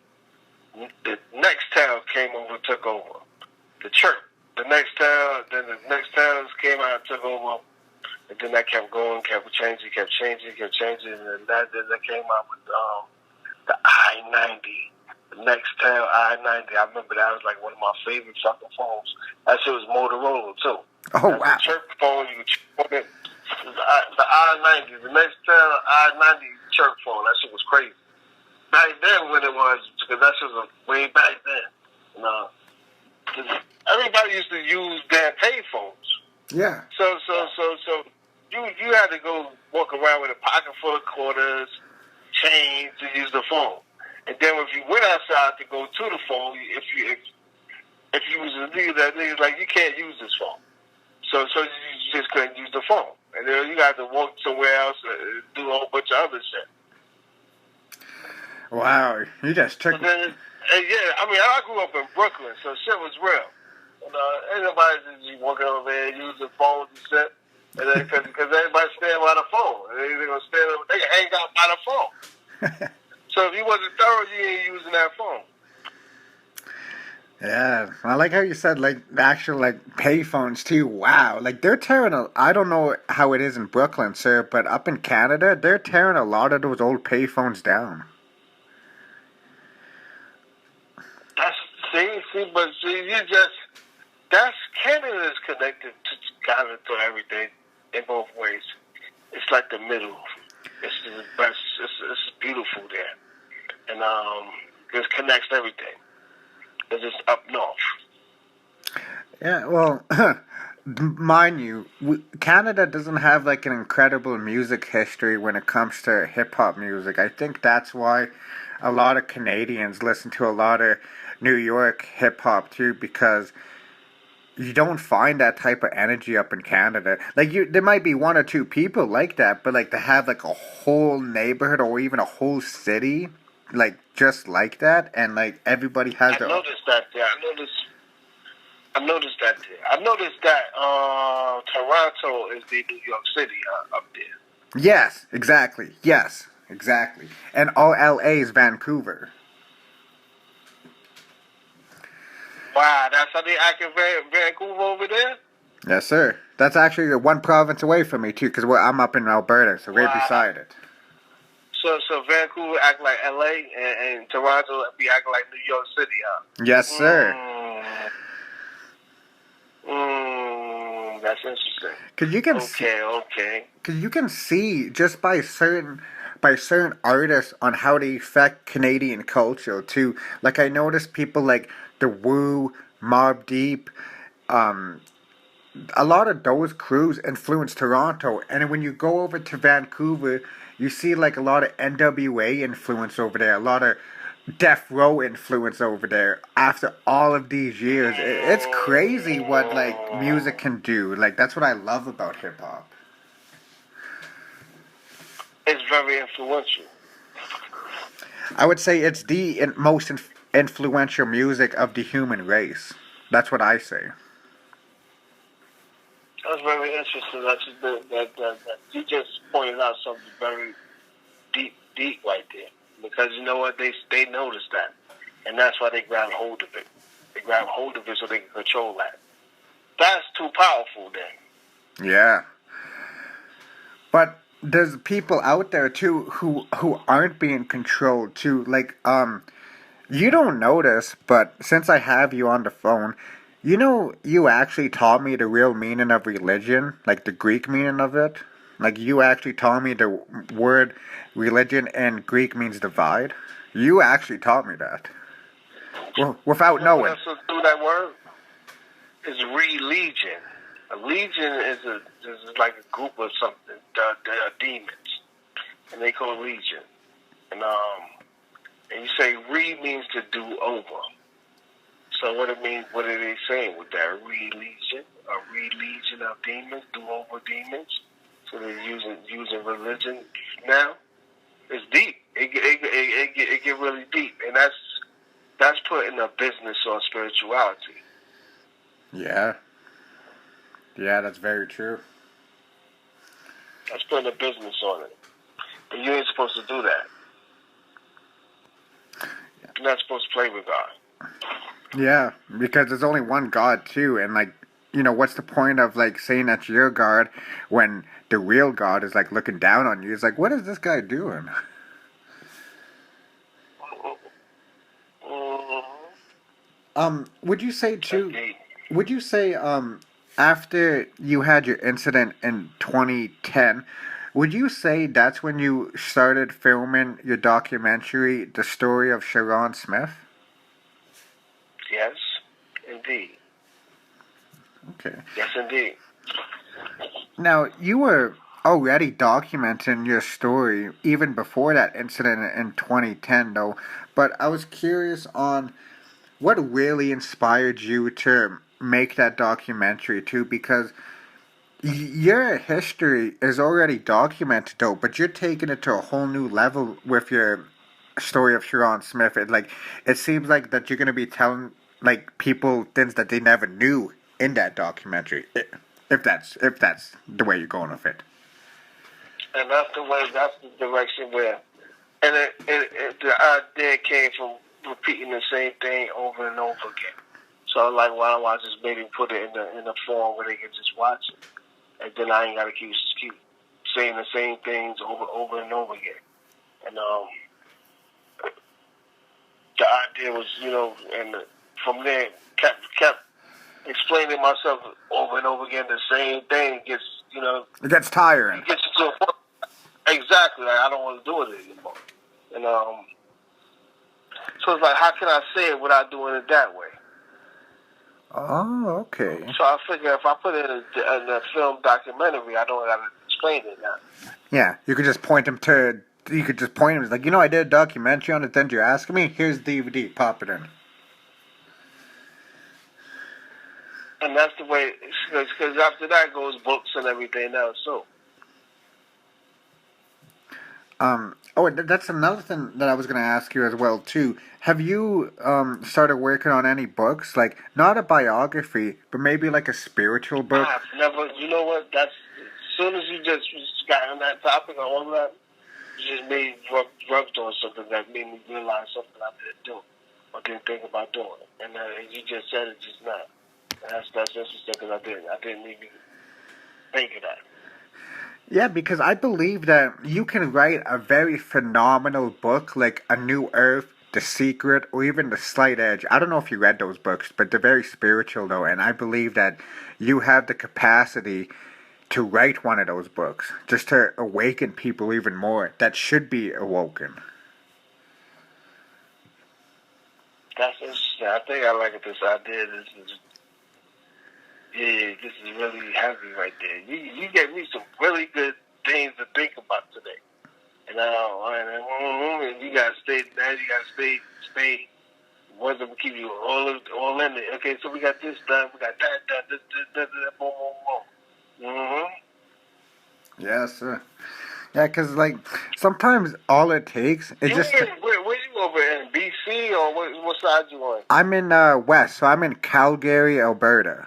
[SPEAKER 1] the Nextel came over, and took over. The Chirp, the Nextel, then the Nextels came out and took over. And then that kept going, kept changing, and then that came out with the I-90, the Nextel I-90. I remember that was like one of my favorite fucking phones. That shit was Motorola too.
[SPEAKER 2] Oh, wow.
[SPEAKER 1] The chirp phone, you could chirp on it. The I-90, the Nextel I-90 chirp phone. That shit was crazy. Back then when it was, because that shit was way back then. Everybody used to use their payphones.
[SPEAKER 2] Yeah.
[SPEAKER 1] So you had to go walk around with a pocket full of quarters, change to use the phone. And then if you went outside to go to the phone, if you was a nigga that nigga's like, you can't use this phone. So you just couldn't use the phone. And then you got to walk somewhere else and do a whole bunch of other shit.
[SPEAKER 2] Wow, you just took...
[SPEAKER 1] I grew up in Brooklyn, so shit was real. Ain't nobody just walking over there using phones and shit. And then, because everybody's standing by the phone. And they're going to stand up, they can hang out by the phone. So if you wasn't thorough, you ain't using that phone.
[SPEAKER 2] Yeah, I like how you said, like, the actual, like, payphones, too. Wow. Like, they're tearing I don't know how it is in Brooklyn, sir, but up in Canada, they're tearing a lot of those old payphones down.
[SPEAKER 1] That's Canada is connected to kind of to everything in both ways. It's like the middle. It's the best. It's beautiful there, and it connects everything. It's just up north.
[SPEAKER 2] Yeah, well, mind you, Canada doesn't have like an incredible music history when it comes to hip hop music. I think that's why a lot of Canadians listen to a lot of New York hip hop too, because you don't find that type of energy up in Canada. Like, there might be one or two people like that, but like to have like a whole neighborhood or even a whole city like just like that, and like everybody has their...
[SPEAKER 1] I noticed that there. I noticed that Toronto is the New York City up there.
[SPEAKER 2] Yes, exactly. And all LA is Vancouver.
[SPEAKER 1] Wow, that's how they act in Vancouver over there?
[SPEAKER 2] Yes, sir. That's actually one province away from me, too, because I'm up in Alberta, so right beside it.
[SPEAKER 1] So Vancouver act like LA, and Toronto be acting like New York City, huh?
[SPEAKER 2] Yes, sir.
[SPEAKER 1] That's interesting.
[SPEAKER 2] Because you can Because you can see just by certain artists on how they affect Canadian culture too. Like, I noticed people like the Wu, Mobb Deep, a lot of those crews influenced Toronto. And when you go over to Vancouver, you see like a lot of NWA influence over there, a lot of Death Row influence over there. After all of these years, it's crazy what like music can do. Like, that's what I love about hip hop.
[SPEAKER 1] It's very influential.
[SPEAKER 2] I would say it's the most influential music of the human race. That's what I say.
[SPEAKER 1] That's very interesting. That you just pointed out something very deep deep right there. Because you know what? They noticed that. And that's why they grab hold of it. They grab hold of it so they can control that. That's too powerful then.
[SPEAKER 2] Yeah. But there's people out there too who aren't being controlled too. Like, you don't notice, but since I have you on the phone, you know, you actually taught me the real meaning of religion, like the Greek meaning of it. Like, you actually taught me the word religion and Greek means divide. You actually taught me that. Well, without knowing.
[SPEAKER 1] What else through that word is religion. A legion is like a group of something, demons, and they call it legion. And you say re means to do over. So what it means? What are they saying with that? Religion, a religion of demons, do over demons. So they're using religion now. It's deep. It get really deep, and that's putting a business on spirituality.
[SPEAKER 2] Yeah. Yeah, that's very true.
[SPEAKER 1] That's putting a business on it. But you ain't supposed to do that. You're not supposed to play with God.
[SPEAKER 2] Yeah, because there's only one God too, and like, you know, what's the point of like saying that you're God when the real God is like looking down on you? It's like, what is this guy doing? Would you say too? Would you say after you had your incident in 2010, would you say that's when you started filming your documentary, The Story of Sharon Smith?
[SPEAKER 1] Yes, indeed.
[SPEAKER 2] Okay.
[SPEAKER 1] Yes, indeed.
[SPEAKER 2] Now, you were already documenting your story even before that incident in 2010, though, but I was curious on what really inspired you to make that documentary, too, because your history is already documented, though, but you're taking it to a whole new level with your story of Sharon Smith. It seems like that you're going to be telling like people things that they never knew in that documentary, if that's the way you're going with it.
[SPEAKER 1] And that's the direction where, and the idea came from repeating the same thing over and over again. So I'm like, why don't I just maybe put it in a form where they can just watch it, and then I ain't got to keep saying the same things over and over again. And the idea was, you know, and from there kept explaining myself over and over again. The same thing gets, you know,
[SPEAKER 2] it gets tiring.
[SPEAKER 1] It gets you to a point. Exactly, like I don't want to do it anymore. And so it's like, how can I say it without doing it that way?
[SPEAKER 2] Oh, okay.
[SPEAKER 1] So I figure if I put it in a film documentary, I don't have to explain it now.
[SPEAKER 2] Yeah, you could just point him to. You could just point him. It's like, you know, I did a documentary on it. Then you're asking me. Here's the DVD. Pop it in.
[SPEAKER 1] And that's the way. Because after that goes books and everything else. So.
[SPEAKER 2] That's another thing that I was going to ask you as well too. Have you started working on any books, like not a biography, but maybe like a spiritual book?
[SPEAKER 1] I've never. You know what? That's as soon as you just got on that topic and all that, you just made rubbed on something that made me realize something I didn't do or didn't think about doing. And you just said it just now. And that's interesting because I didn't even think of that.
[SPEAKER 2] Yeah, because I believe that you can write a very phenomenal book like A New Earth, The Secret, or even The Slight Edge. I don't know if you read those books, but they're very spiritual though, and I believe that you have the capacity to write one of those books, just to awaken people even more that should be awoken.
[SPEAKER 1] That's interesting. I think I like this idea. This is really heavy right there. You gave me some really good things to think about today. And you gotta stay. Now you gotta stay. What's gonna keep you all in it? Okay, so we got this done. We got that done. This, boom, boom, boom. Mm-hmm.
[SPEAKER 2] Yes, sir. Yeah, because like sometimes all it takes is just.
[SPEAKER 1] Where you over in BC or what side you on?
[SPEAKER 2] I'm in West, so I'm in Calgary, Alberta.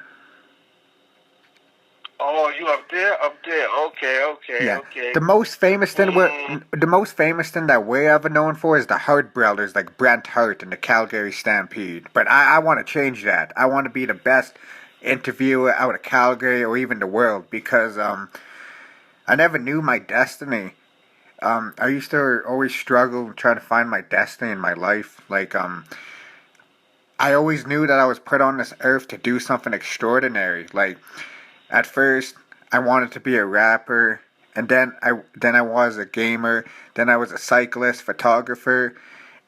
[SPEAKER 1] Oh, you up there? Up there. Okay, okay,
[SPEAKER 2] Yeah,
[SPEAKER 1] okay.
[SPEAKER 2] the most famous thing
[SPEAKER 1] Mm,
[SPEAKER 2] that we're ever known for is the Hart brothers, like Brent Hart and the Calgary Stampede. But I want to change that. I want to be the best interviewer out of Calgary or even the world because I never knew my destiny. I used to always struggle trying to find my destiny in my life. I always knew that I was put on this earth to do something extraordinary. Like, at first, I wanted to be a rapper, and then I was a gamer, then I was a cyclist, photographer,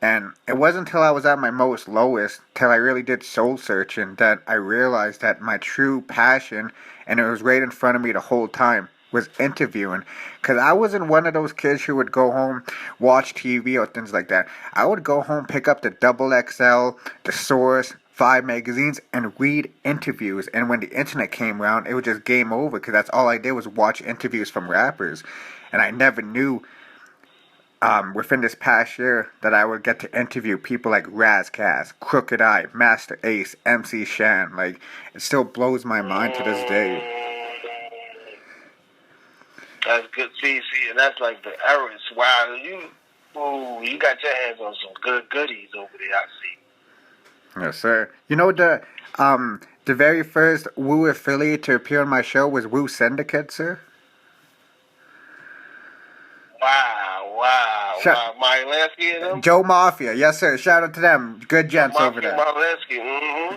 [SPEAKER 2] and it wasn't until I was at my most lowest, till I really did soul searching, that I realized that my true passion, and it was right in front of me the whole time, was interviewing. Because I wasn't one of those kids who would go home, watch TV or things like that. I would go home, pick up the Double XL, the Source, Vibe magazines, and read interviews. And when the internet came around, it was just game over, because that's all I did was watch interviews from rappers. And I never knew within this past year that I would get to interview people like Razah, Crooked Eye, Master Ace, MC Shan. Like, it still blows my mind to this day.
[SPEAKER 1] that's good. See, and that's like the errors. Wow, you got your hands on some good goodies over there. I see.
[SPEAKER 2] Yes, sir. You know, the very first Wu affiliate to appear on my show was Wu-Syndicate, sir.
[SPEAKER 1] Wow. Mike Lansky and them?
[SPEAKER 2] Joe Mafia, yes, sir. Shout out to them. Good gents over there.
[SPEAKER 1] Mike Lansky, mm-hmm.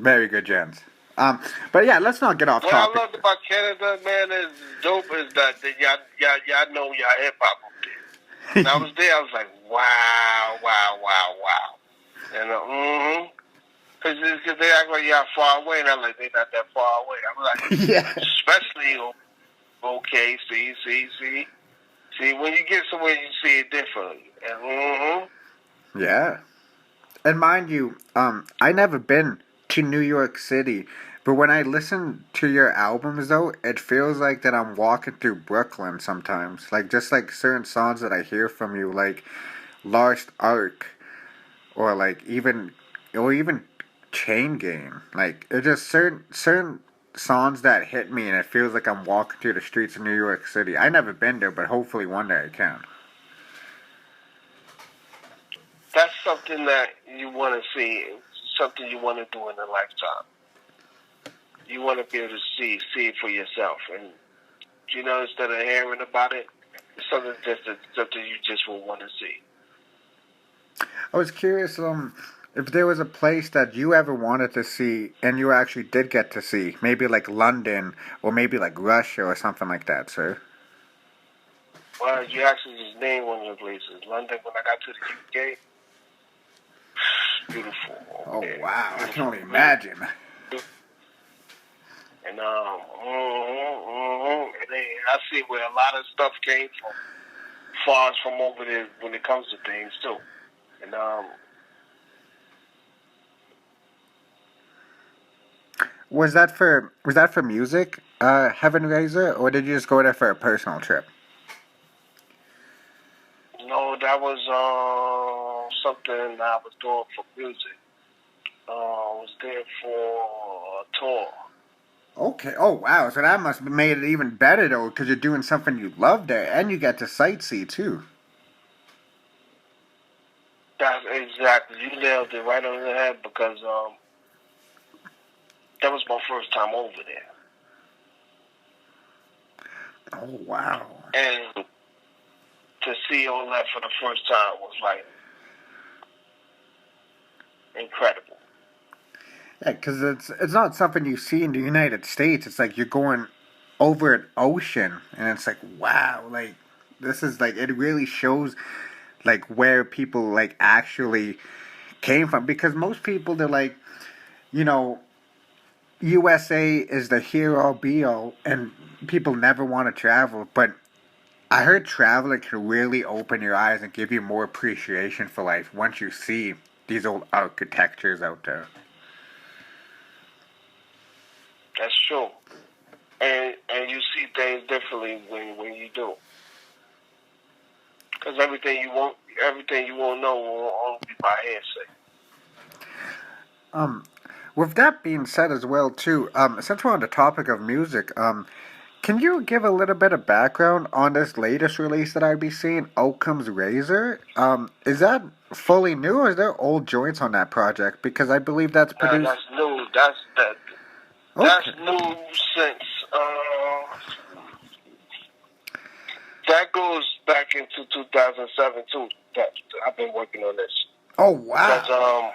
[SPEAKER 2] Very good gents. But yeah, let's not get off
[SPEAKER 1] topic. What I loved about Canada, man, is dope is that y'all know y'all hip hop up there. When I was there, I was like, wow. And because they act like y'all far away, and I'm like, they not that far away. I'm like,
[SPEAKER 2] yeah.
[SPEAKER 1] Especially, okay, see, when you get somewhere, you see it differently. And
[SPEAKER 2] yeah. And mind you, I never been to New York City, but when I listen to your albums, though, it feels like that I'm walking through Brooklyn sometimes. Like, just like certain songs that I hear from you, like Lost Ark, or like even Chain Gang. Like, it's just certain songs that hit me, and it feels like I'm walking through the streets of New York City. I never been there, but hopefully one day I can.
[SPEAKER 1] That's something that you want to see, something you want to do in a lifetime. You want to be able to see it for yourself, and instead of hearing about it, it's something you just will want to see.
[SPEAKER 2] I was curious, if there was a place that you ever wanted to see and you actually did get to see, maybe like London or maybe like Russia or something like that, sir.
[SPEAKER 1] Well, you actually just named one of the places. London, when I got to the UK, beautiful.
[SPEAKER 2] Oh, wow. Beautiful. I can only imagine.
[SPEAKER 1] And, I see where a lot of stuff came from, far from over there when it comes to things, too. And,
[SPEAKER 2] Was that for music, Heaven Razah, or did you just go there for a personal trip?
[SPEAKER 1] No, that was something I was doing for music. I was there for a tour.
[SPEAKER 2] Okay. Oh, wow. So that must have made it even better, though, because you're doing something you love there, and you get to sightsee, too.
[SPEAKER 1] That's exactly. You nailed it right on the head, because that was my first time over there.
[SPEAKER 2] Oh, wow.
[SPEAKER 1] And to see all that for the first time was, like, incredible.
[SPEAKER 2] Yeah, because it's not something you see in the United States. It's like you're going over an ocean, and it's like, wow, like, this is, like, it really shows, like, where people, like, actually came from. Because most people, they're like, USA is the hero be-all, and people never want to travel. But I heard traveling can really open your eyes and give you more appreciation for life once you see these old architectures out there.
[SPEAKER 1] That's true. And you see things differently when you do. Because everything you won't know will only be by hearsay.
[SPEAKER 2] With that being said as well, too, since we're on the topic of music, can you give a little bit of background on this latest release that I'd be seeing, Occam's Razor? Is that fully new, or is there old joints on that project? Because I believe that's produced...
[SPEAKER 1] That's new. That's new since... that goes back into 2007, too. I've been working on this.
[SPEAKER 2] Oh, wow.
[SPEAKER 1] Because,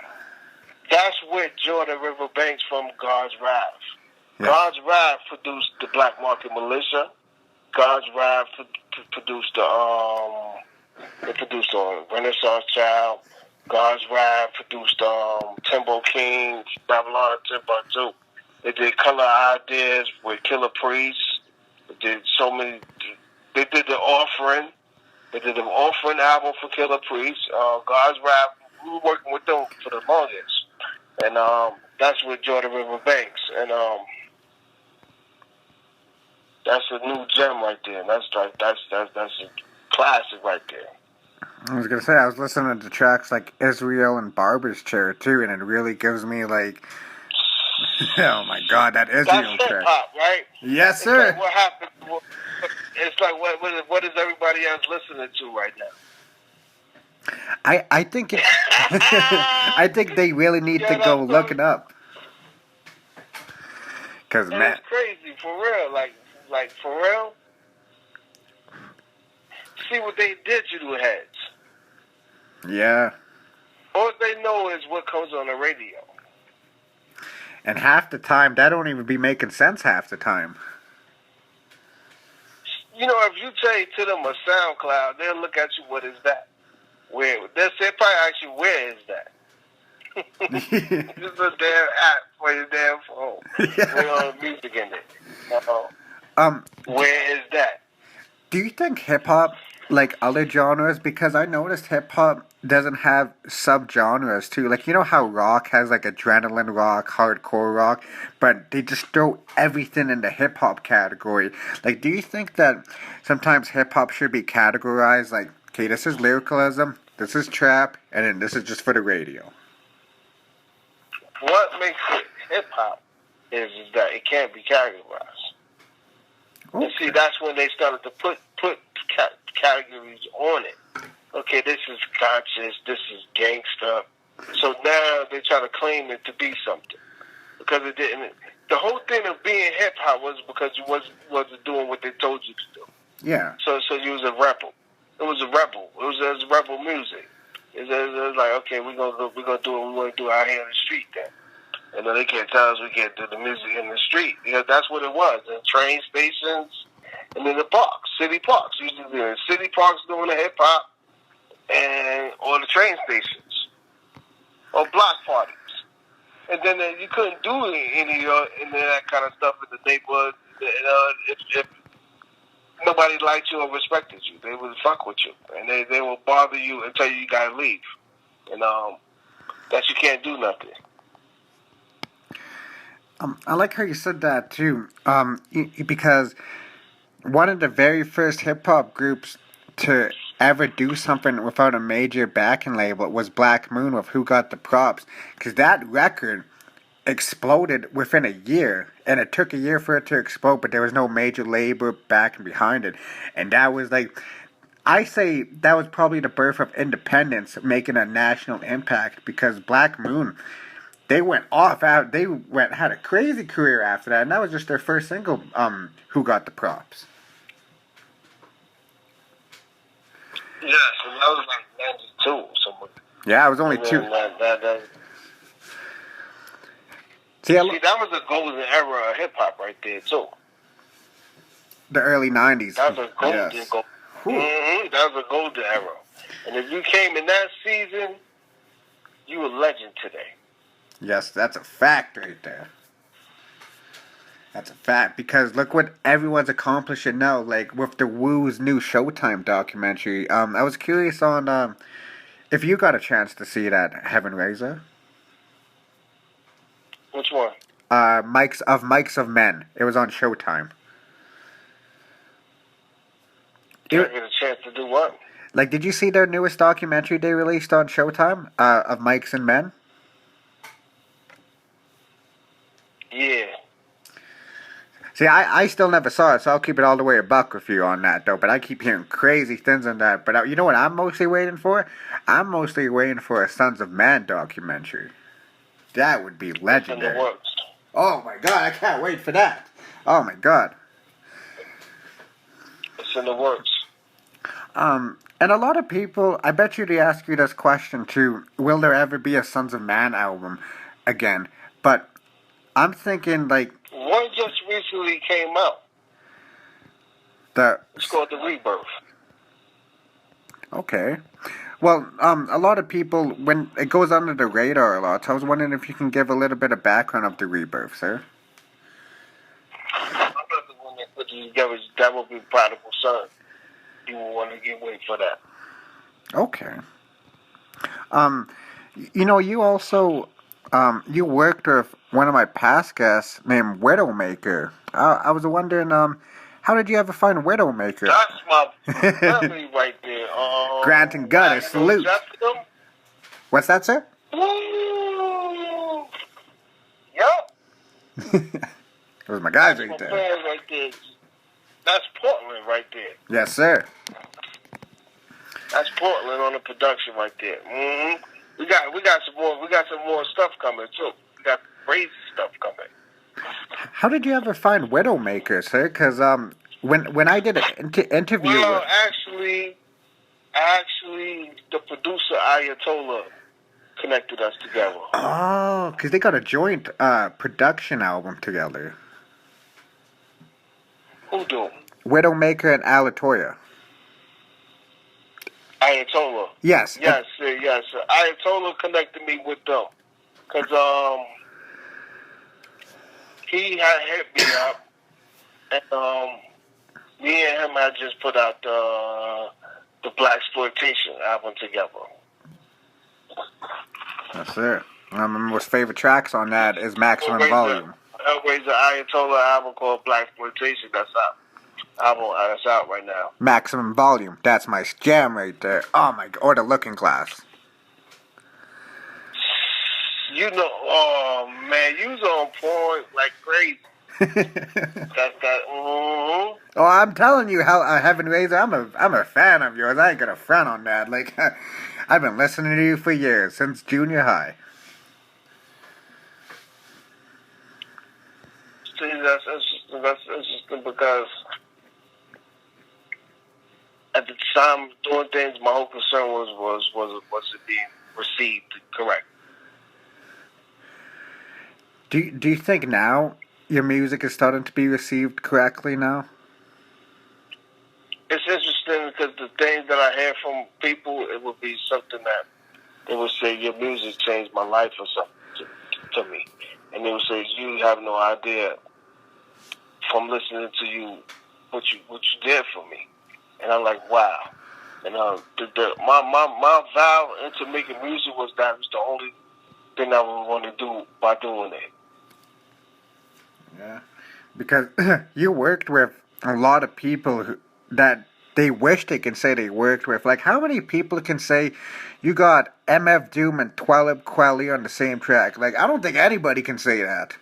[SPEAKER 1] that's with Jordan River Banks from God's Wrath.
[SPEAKER 2] Yeah.
[SPEAKER 1] God's Wrath produced the Black Market Militia. God's Wrath produced Renaissance Child. God's Wrath produced Timbo King, Babylon Timbuktu. They did Color Ideas with Killer Priest. They did so many. They did the Offering. They did the Offering album for Killer Priest. God's Wrath. We were working with them for the longest. And that's with Jordan River Banks, and that's a new gem right there. That's a classic right there.
[SPEAKER 2] I was gonna say, I was listening to tracks like Israel and Barber's Chair too, and it really gives me like, oh my God, that Israel
[SPEAKER 1] That's
[SPEAKER 2] track.
[SPEAKER 1] hip hop, right?
[SPEAKER 2] Yes,
[SPEAKER 1] It's
[SPEAKER 2] sir.
[SPEAKER 1] like what happened? It's like what is everybody else listening to right now?
[SPEAKER 2] I think it's I think they really need to go look it up. Cause man,
[SPEAKER 1] it's crazy for real. Like for real. See what they did to the heads.
[SPEAKER 2] yeah.
[SPEAKER 1] All they know is what comes on the radio.
[SPEAKER 2] And half the time, that don't even be making sense half the time.
[SPEAKER 1] You know, if you say to them a SoundCloud, they'll look at you. What is that? Where? They'll say probably ask you, where is that? It's a damn app for your damn phone.
[SPEAKER 2] Yeah.
[SPEAKER 1] With all the music in it. Where is that?
[SPEAKER 2] Do you think hip hop, like other genres, because I noticed hip hop doesn't have subgenres too. Like, you know how rock has like adrenaline rock, hardcore rock, but they just throw everything in the hip hop category. Like, do you think that sometimes hip hop should be categorized like, okay, this is lyricalism, this is trap, and then this is just for the radio?
[SPEAKER 1] What makes it hip hop is that it can't be categorized.
[SPEAKER 2] Okay.
[SPEAKER 1] And see, that's when they started to put categories on it. Okay, this is conscious, this is gangsta. So now they try to claim it to be something. Because it didn't. The whole thing of being hip hop was because you wasn't doing what they told you to do.
[SPEAKER 2] Yeah.
[SPEAKER 1] So you was a rebel. It was a rebel. It was rebel music. It was like, okay, we're gonna do what we want to do out here in the street then. And then they can't tell us we can't do the music in the street, because that's what it was. In train stations and in the parks, city parks. Usually they're in city parks doing the hip hop, and or the train stations or block parties. And then you couldn't do any of that kind of stuff in the neighborhood. If nobody liked you or respected you, they would fuck with you, and they will bother you and tell you gotta leave, and that you can't do nothing.
[SPEAKER 2] I like how you said that too, because one of the very first hip hop groups to ever do something without a major backing label was Black Moon with Who Got the Props, because that record exploded within a year, and it took a year for it to explode, but there was no major label backing behind it, and that was like, I say that was probably the birth of independence, making a national impact, because Black Moon, they went off out. They had a crazy career after that, and that was just their first single. Who Got the Props?
[SPEAKER 1] Yes, and that was like 92. Somewhere.
[SPEAKER 2] Yeah, it was only two. See, that
[SPEAKER 1] was a golden era of hip hop right there too.
[SPEAKER 2] The early '90s.
[SPEAKER 1] That was a golden,
[SPEAKER 2] yes.
[SPEAKER 1] That was a golden era. And if you came in that season, you were a legend today.
[SPEAKER 2] Yes, that's a fact right there. That's a fact, because look what everyone's accomplishing now, like with the Wu's new Showtime documentary. I was curious on if you got a chance to see that, Heaven Razah.
[SPEAKER 1] Which one?
[SPEAKER 2] Mics of Men. It was on Showtime.
[SPEAKER 1] Did I get a chance to do what?
[SPEAKER 2] Like, did you see their newest documentary they released on Showtime of Mics and Men?
[SPEAKER 1] Yeah.
[SPEAKER 2] See, I still never saw it, so I'll keep it all the way a buck with you on that, though. But I keep hearing crazy things on that. But you know what I'm mostly waiting for? I'm mostly waiting for a Sons of Man documentary. That would be legendary.
[SPEAKER 1] It's in the works.
[SPEAKER 2] Oh my god, I can't wait for that. Oh my god.
[SPEAKER 1] It's in the works.
[SPEAKER 2] And a lot of people, I bet you they ask you this question too, will there ever be a Sons of Man album again? But I'm thinking like...
[SPEAKER 1] One just recently came out. It's called The Rebirth.
[SPEAKER 2] Okay. Well, a lot of people, when it goes under the radar a lot, so I was wondering if you can give a little bit of background of The Rebirth, sir.
[SPEAKER 1] I'm not the one that put it together. That would be Prodigal Son. You will want to get wait for that.
[SPEAKER 2] Okay. You know, you also, you worked with one of my past guests named Widowmaker. I was wondering, how did you ever find Widowmaker?
[SPEAKER 1] That's my family right there.
[SPEAKER 2] Grant and Gunner, salute. What's that, sir?
[SPEAKER 1] Yup.
[SPEAKER 2] Those are my guys
[SPEAKER 1] right
[SPEAKER 2] there.
[SPEAKER 1] Right there. That's Portland right there.
[SPEAKER 2] Yes, sir.
[SPEAKER 1] That's Portland on the production right there. Mm-hmm. We got some more stuff coming too. We got crazy stuff coming.
[SPEAKER 2] How did you ever find Widowmaker, sir? Because when I did an interview,
[SPEAKER 1] well, actually, the producer Ayatollah connected us together.
[SPEAKER 2] Oh, because they got a joint production album together.
[SPEAKER 1] Who do?
[SPEAKER 2] Widowmaker and Alatoya.
[SPEAKER 1] Ayatollah.
[SPEAKER 2] Yes.
[SPEAKER 1] Yes. Ayatollah connected me with them. Because he had hit me up. And me and him had just put out the Blaxploitation album together.
[SPEAKER 2] Yes, sir. Most favorite tracks on that is Maximum Volume.
[SPEAKER 1] Hellraiser Ayatollah album called Blaxploitation. That's out. That's out right now.
[SPEAKER 2] Maximum Volume. That's my jam right there. Oh my god. Or The Looking Glass.
[SPEAKER 1] You know, oh man, you was on point like crazy.
[SPEAKER 2] Oh, I'm telling you, Heaven Razor, I'm a fan of yours. I ain't got a front on that. Like, I've been listening to you for years, since junior high.
[SPEAKER 1] See, that's interesting because at the time doing things, my whole concern was it being received correct.
[SPEAKER 2] Do you think now your music is starting to be received correctly now?
[SPEAKER 1] It's interesting because the things that I hear from people, it would be something that they would say, your music changed my life or something to me. And they would say, you have no idea from listening to you what you did for me. And I'm like, wow. And my vow into making music was that was the only thing I would want to do by doing it.
[SPEAKER 2] Yeah, because you worked with a lot of people that they wish they can say they worked with. Like, how many people can say you got MF Doom and Twelib Kweli on the same track? Like, I don't think anybody can say that.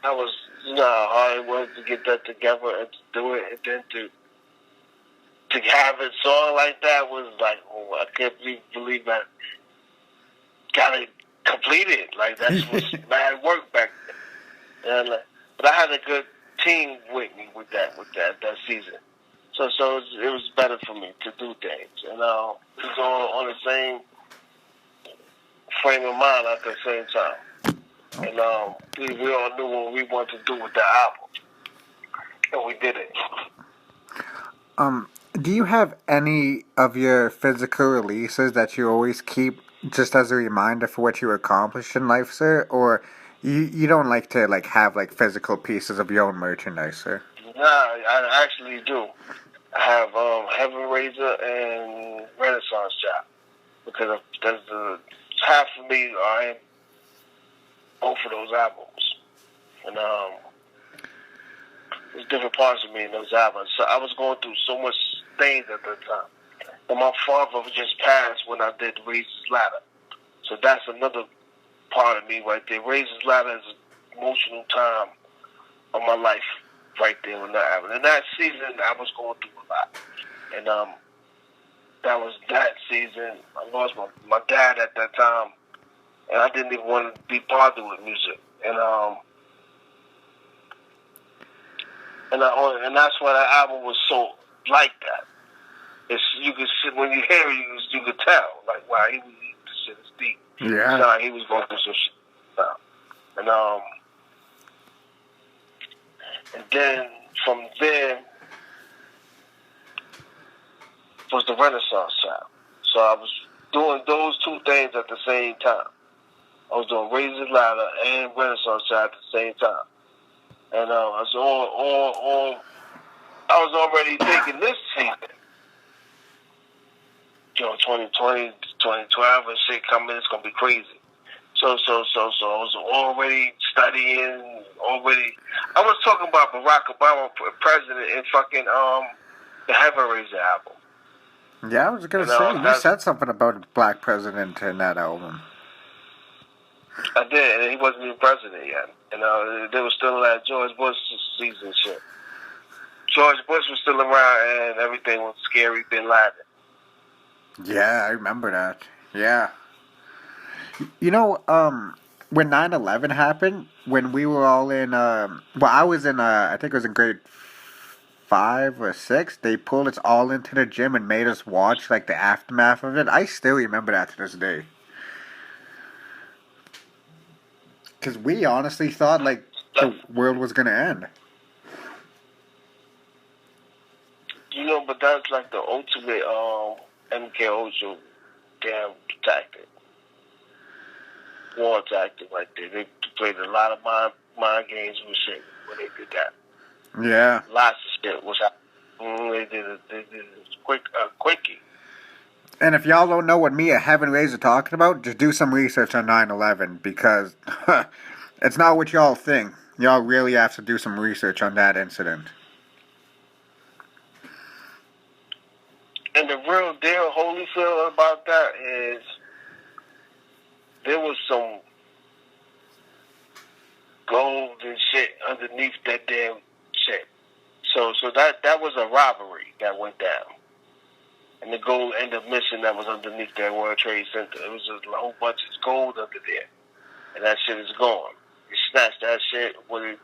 [SPEAKER 1] That was, you know how hard it was to get that together and to do it, and then to have it song like that was like, oh, I can't believe that. Got it completed. Like, that was bad work back then. And, but I had a good team with me with that season. So it was better for me to do things. And it was on the same frame of mind at the same time. And we all knew what we wanted to do with the album. And we did it.
[SPEAKER 2] Do you have any of your physical releases that you always keep just as a reminder for what you accomplished in life, sir? Or you don't like to have physical pieces of your own merchandise, sir?
[SPEAKER 1] Nah, I actually do. I have Heaven Razor and Renaissance Shop, because that's the half of me are in both of those albums, and there's different parts of me in those albums. So I was going through so much things at that time. And my father just passed when I did Razor's Ladder. So that's another part of me right there. Razah's Ladder is an emotional time of my life right there when that happened. In that season, I was going through a lot. And that was that season. I lost my dad at that time. And I didn't even want to be bothered with music. And that's why that album was so like that. It's, you could see, when you hear it, you could tell, like, wow, this shit is deep.
[SPEAKER 2] Yeah.
[SPEAKER 1] So he was going through some shit. And then from there was the Renaissance sound. So I was doing those two things at the same time. I was doing Razah's Ladder and Renaissance sound at the same time. And I was already thinking this season, 2020, 2012 and shit coming, it's gonna be crazy. So I was already studying, I was talking about Barack Obama president in fucking the Heaven Raiser album.
[SPEAKER 2] Yeah, I was gonna say, you said something about a black president in that album.
[SPEAKER 1] I did, and he wasn't even president yet. They were still at George Bush season shit. George Bush was still around, and everything was scary, Bin Laden.
[SPEAKER 2] Yeah, I remember that. Yeah. You know, when 9/11 happened, when we were all in, I was in, I think it was in grade 5 or 6, they pulled us all into the gym and made us watch, like, the aftermath of it. I still remember that to this day. Because we honestly thought, like, the world was going to end.
[SPEAKER 1] But that's like the ultimate MK Ultra damn tactic. War tactic right there. They played a lot of mind games with shit when they did that.
[SPEAKER 2] Yeah.
[SPEAKER 1] Lots of shit was happening. They did a quickie.
[SPEAKER 2] And if y'all don't know what me and Heaven Rays are talking about, just do some research on 9/11 because it's not what y'all think. Y'all really have to do some research on that incident.
[SPEAKER 1] And the real deal, Holyfield, about that is there was some gold and shit underneath that damn shit. So that was a robbery that went down. And the gold ended up missing that was underneath that World Trade Center. It was just a whole bunch of gold under there. And that shit is gone. They snatched that shit when it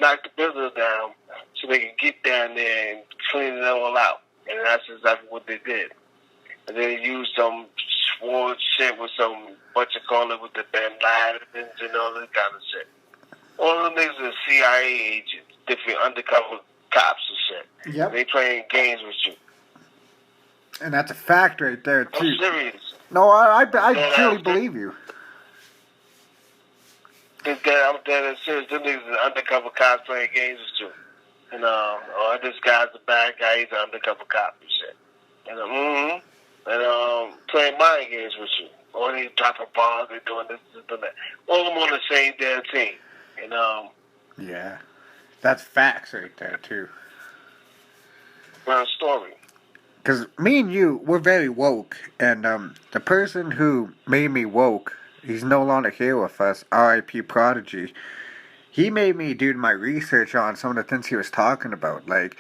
[SPEAKER 1] knocked the building down so they could get down there and clean it all out. And that's exactly what they did. And they used some sword shit with some, with the Bin Ladens and all that kind of shit. All them niggas are CIA agents, different undercover cops and shit.
[SPEAKER 2] Yep.
[SPEAKER 1] They playing games with you.
[SPEAKER 2] And that's a fact right there, too.
[SPEAKER 1] I'm serious.
[SPEAKER 2] No, I truly believe you.
[SPEAKER 1] I'm dead serious. Them niggas are undercover cops playing games with you. And this guy's a bad guy, he's an undercover cop and shit. And playing mind games with you. Or they dropping bombs, they doing this and that. All of them on the same damn team. And
[SPEAKER 2] yeah. That's facts right there too.
[SPEAKER 1] Real story.
[SPEAKER 2] Because me and you, we're very woke, and the person who made me woke, he's no longer here with us, R.I.P. Prodigy. He made me do my research on some of the things he was talking about, like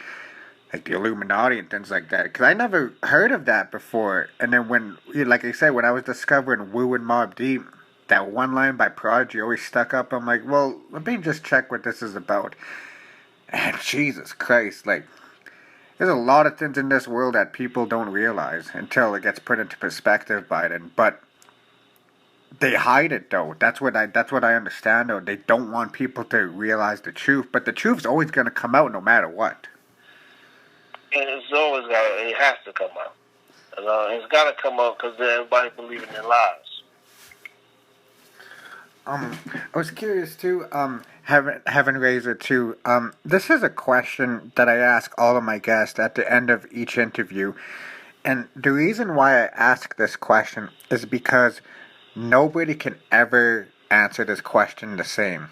[SPEAKER 2] the Illuminati and things like that. Because I never heard of that before. And then when, like I said, when I was discovering Wu and Mobb Deep, that one line by Prodigy always stuck up. I'm like, well, let me just check what this is about. And Jesus Christ, like, there's a lot of things in this world that people don't realize until it gets put into perspective by them. But they hide it, though. That's what I understand, though. They don't want people to realize the truth. But the truth's always going to come out no matter what.
[SPEAKER 1] And it has to come out. It's got to come out because everybody believing in lies.
[SPEAKER 2] I was curious, too, Heaven Razor, too. This is a question that I ask all of my guests at the end of each interview. And the reason why I ask this question is because nobody can ever answer this question the same.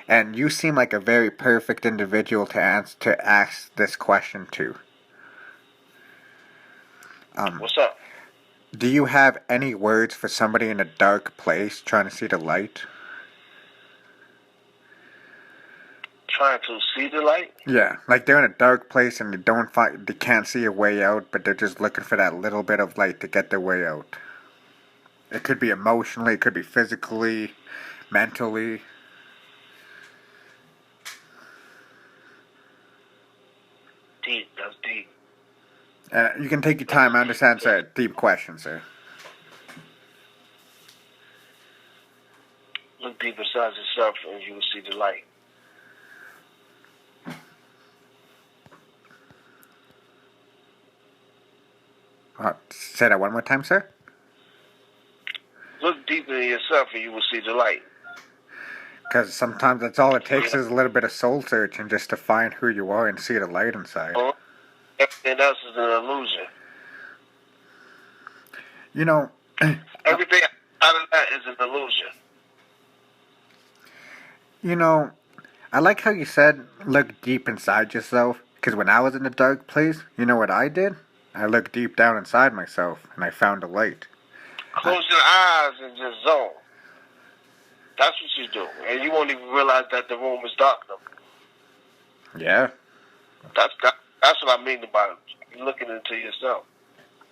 [SPEAKER 2] And you seem like a very perfect individual to ask this question to.
[SPEAKER 1] What's up?
[SPEAKER 2] Do you have any words for somebody in a dark place trying to see the light?
[SPEAKER 1] Trying to see the light?
[SPEAKER 2] Yeah, like they're in a dark place and they can't see a way out, but they're just looking for that little bit of light to get their way out. It could be emotionally, it could be physically, mentally.
[SPEAKER 1] Deep, that's deep.
[SPEAKER 2] You can take your time. I understand it's a deep question, sir.
[SPEAKER 1] Look deep inside yourself and you will see the light.
[SPEAKER 2] Say that one more time, sir.
[SPEAKER 1] Look deep in yourself and you will see the light.
[SPEAKER 2] Because sometimes that's all it takes is a little bit of soul searching just to find who you are and see the light inside.
[SPEAKER 1] Everything else is an illusion.
[SPEAKER 2] You know...
[SPEAKER 1] Everything out of that is an illusion.
[SPEAKER 2] You know, I like how you said look deep inside yourself. Because when I was in a dark place, you know what I did? I looked deep down inside myself and I found a light.
[SPEAKER 1] Close your eyes and just zone. That's what you do. And you won't even realize that the room is dark no more.
[SPEAKER 2] Yeah.
[SPEAKER 1] That's what I mean about looking into yourself.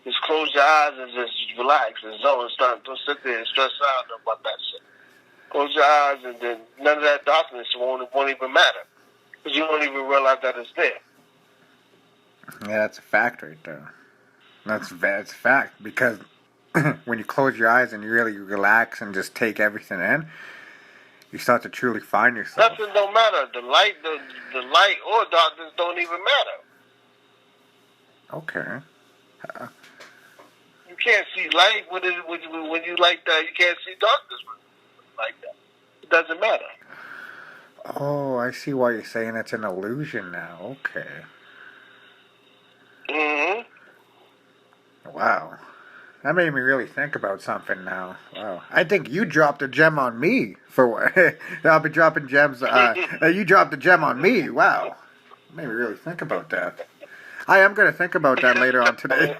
[SPEAKER 1] Just close your eyes and just relax and zone. Don't sit there and stress out about that shit. Close your eyes and then none of that darkness won't even matter. Because you won't even realize that it's there.
[SPEAKER 2] Yeah, that's a fact right there. That's a fact. Because when you close your eyes and you really relax and just take everything in, you start to truly find yourself.
[SPEAKER 1] Nothing don't matter. The light or darkness don't even matter.
[SPEAKER 2] Okay.
[SPEAKER 1] You can't see light when you like that. You can't see darkness like that. It doesn't matter.
[SPEAKER 2] Oh, I see why you're saying it's an illusion now. Okay. Wow. That made me really think about something now. Wow. I think you dropped a gem on me for what? I'll be dropping gems. You dropped a gem on me. Wow. Made me really think about that. I am going to think about that later on today.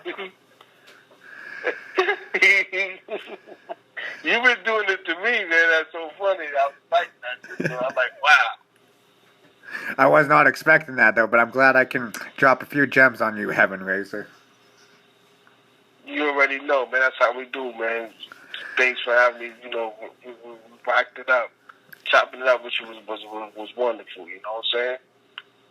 [SPEAKER 1] You've been doing it to me, man. That's so funny. I was like that. I'm like, wow.
[SPEAKER 2] I was not expecting that, though, but I'm glad I can drop a few gems on you, Heaven Razor.
[SPEAKER 1] You already know, man. That's how we do, man. Thanks for having me. You know, we whacked it up. Chopping it up, which was wonderful. You know what I'm saying?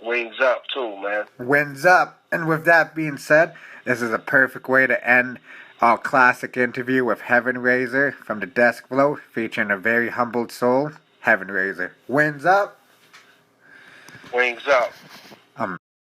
[SPEAKER 1] Wings up, too, man.
[SPEAKER 2] Wings up. And with that being said, this is a perfect way to end our classic interview with Heaven Razor from the Desk Below, featuring a very humbled soul, Heaven Razor. Wings up.
[SPEAKER 1] Wings up.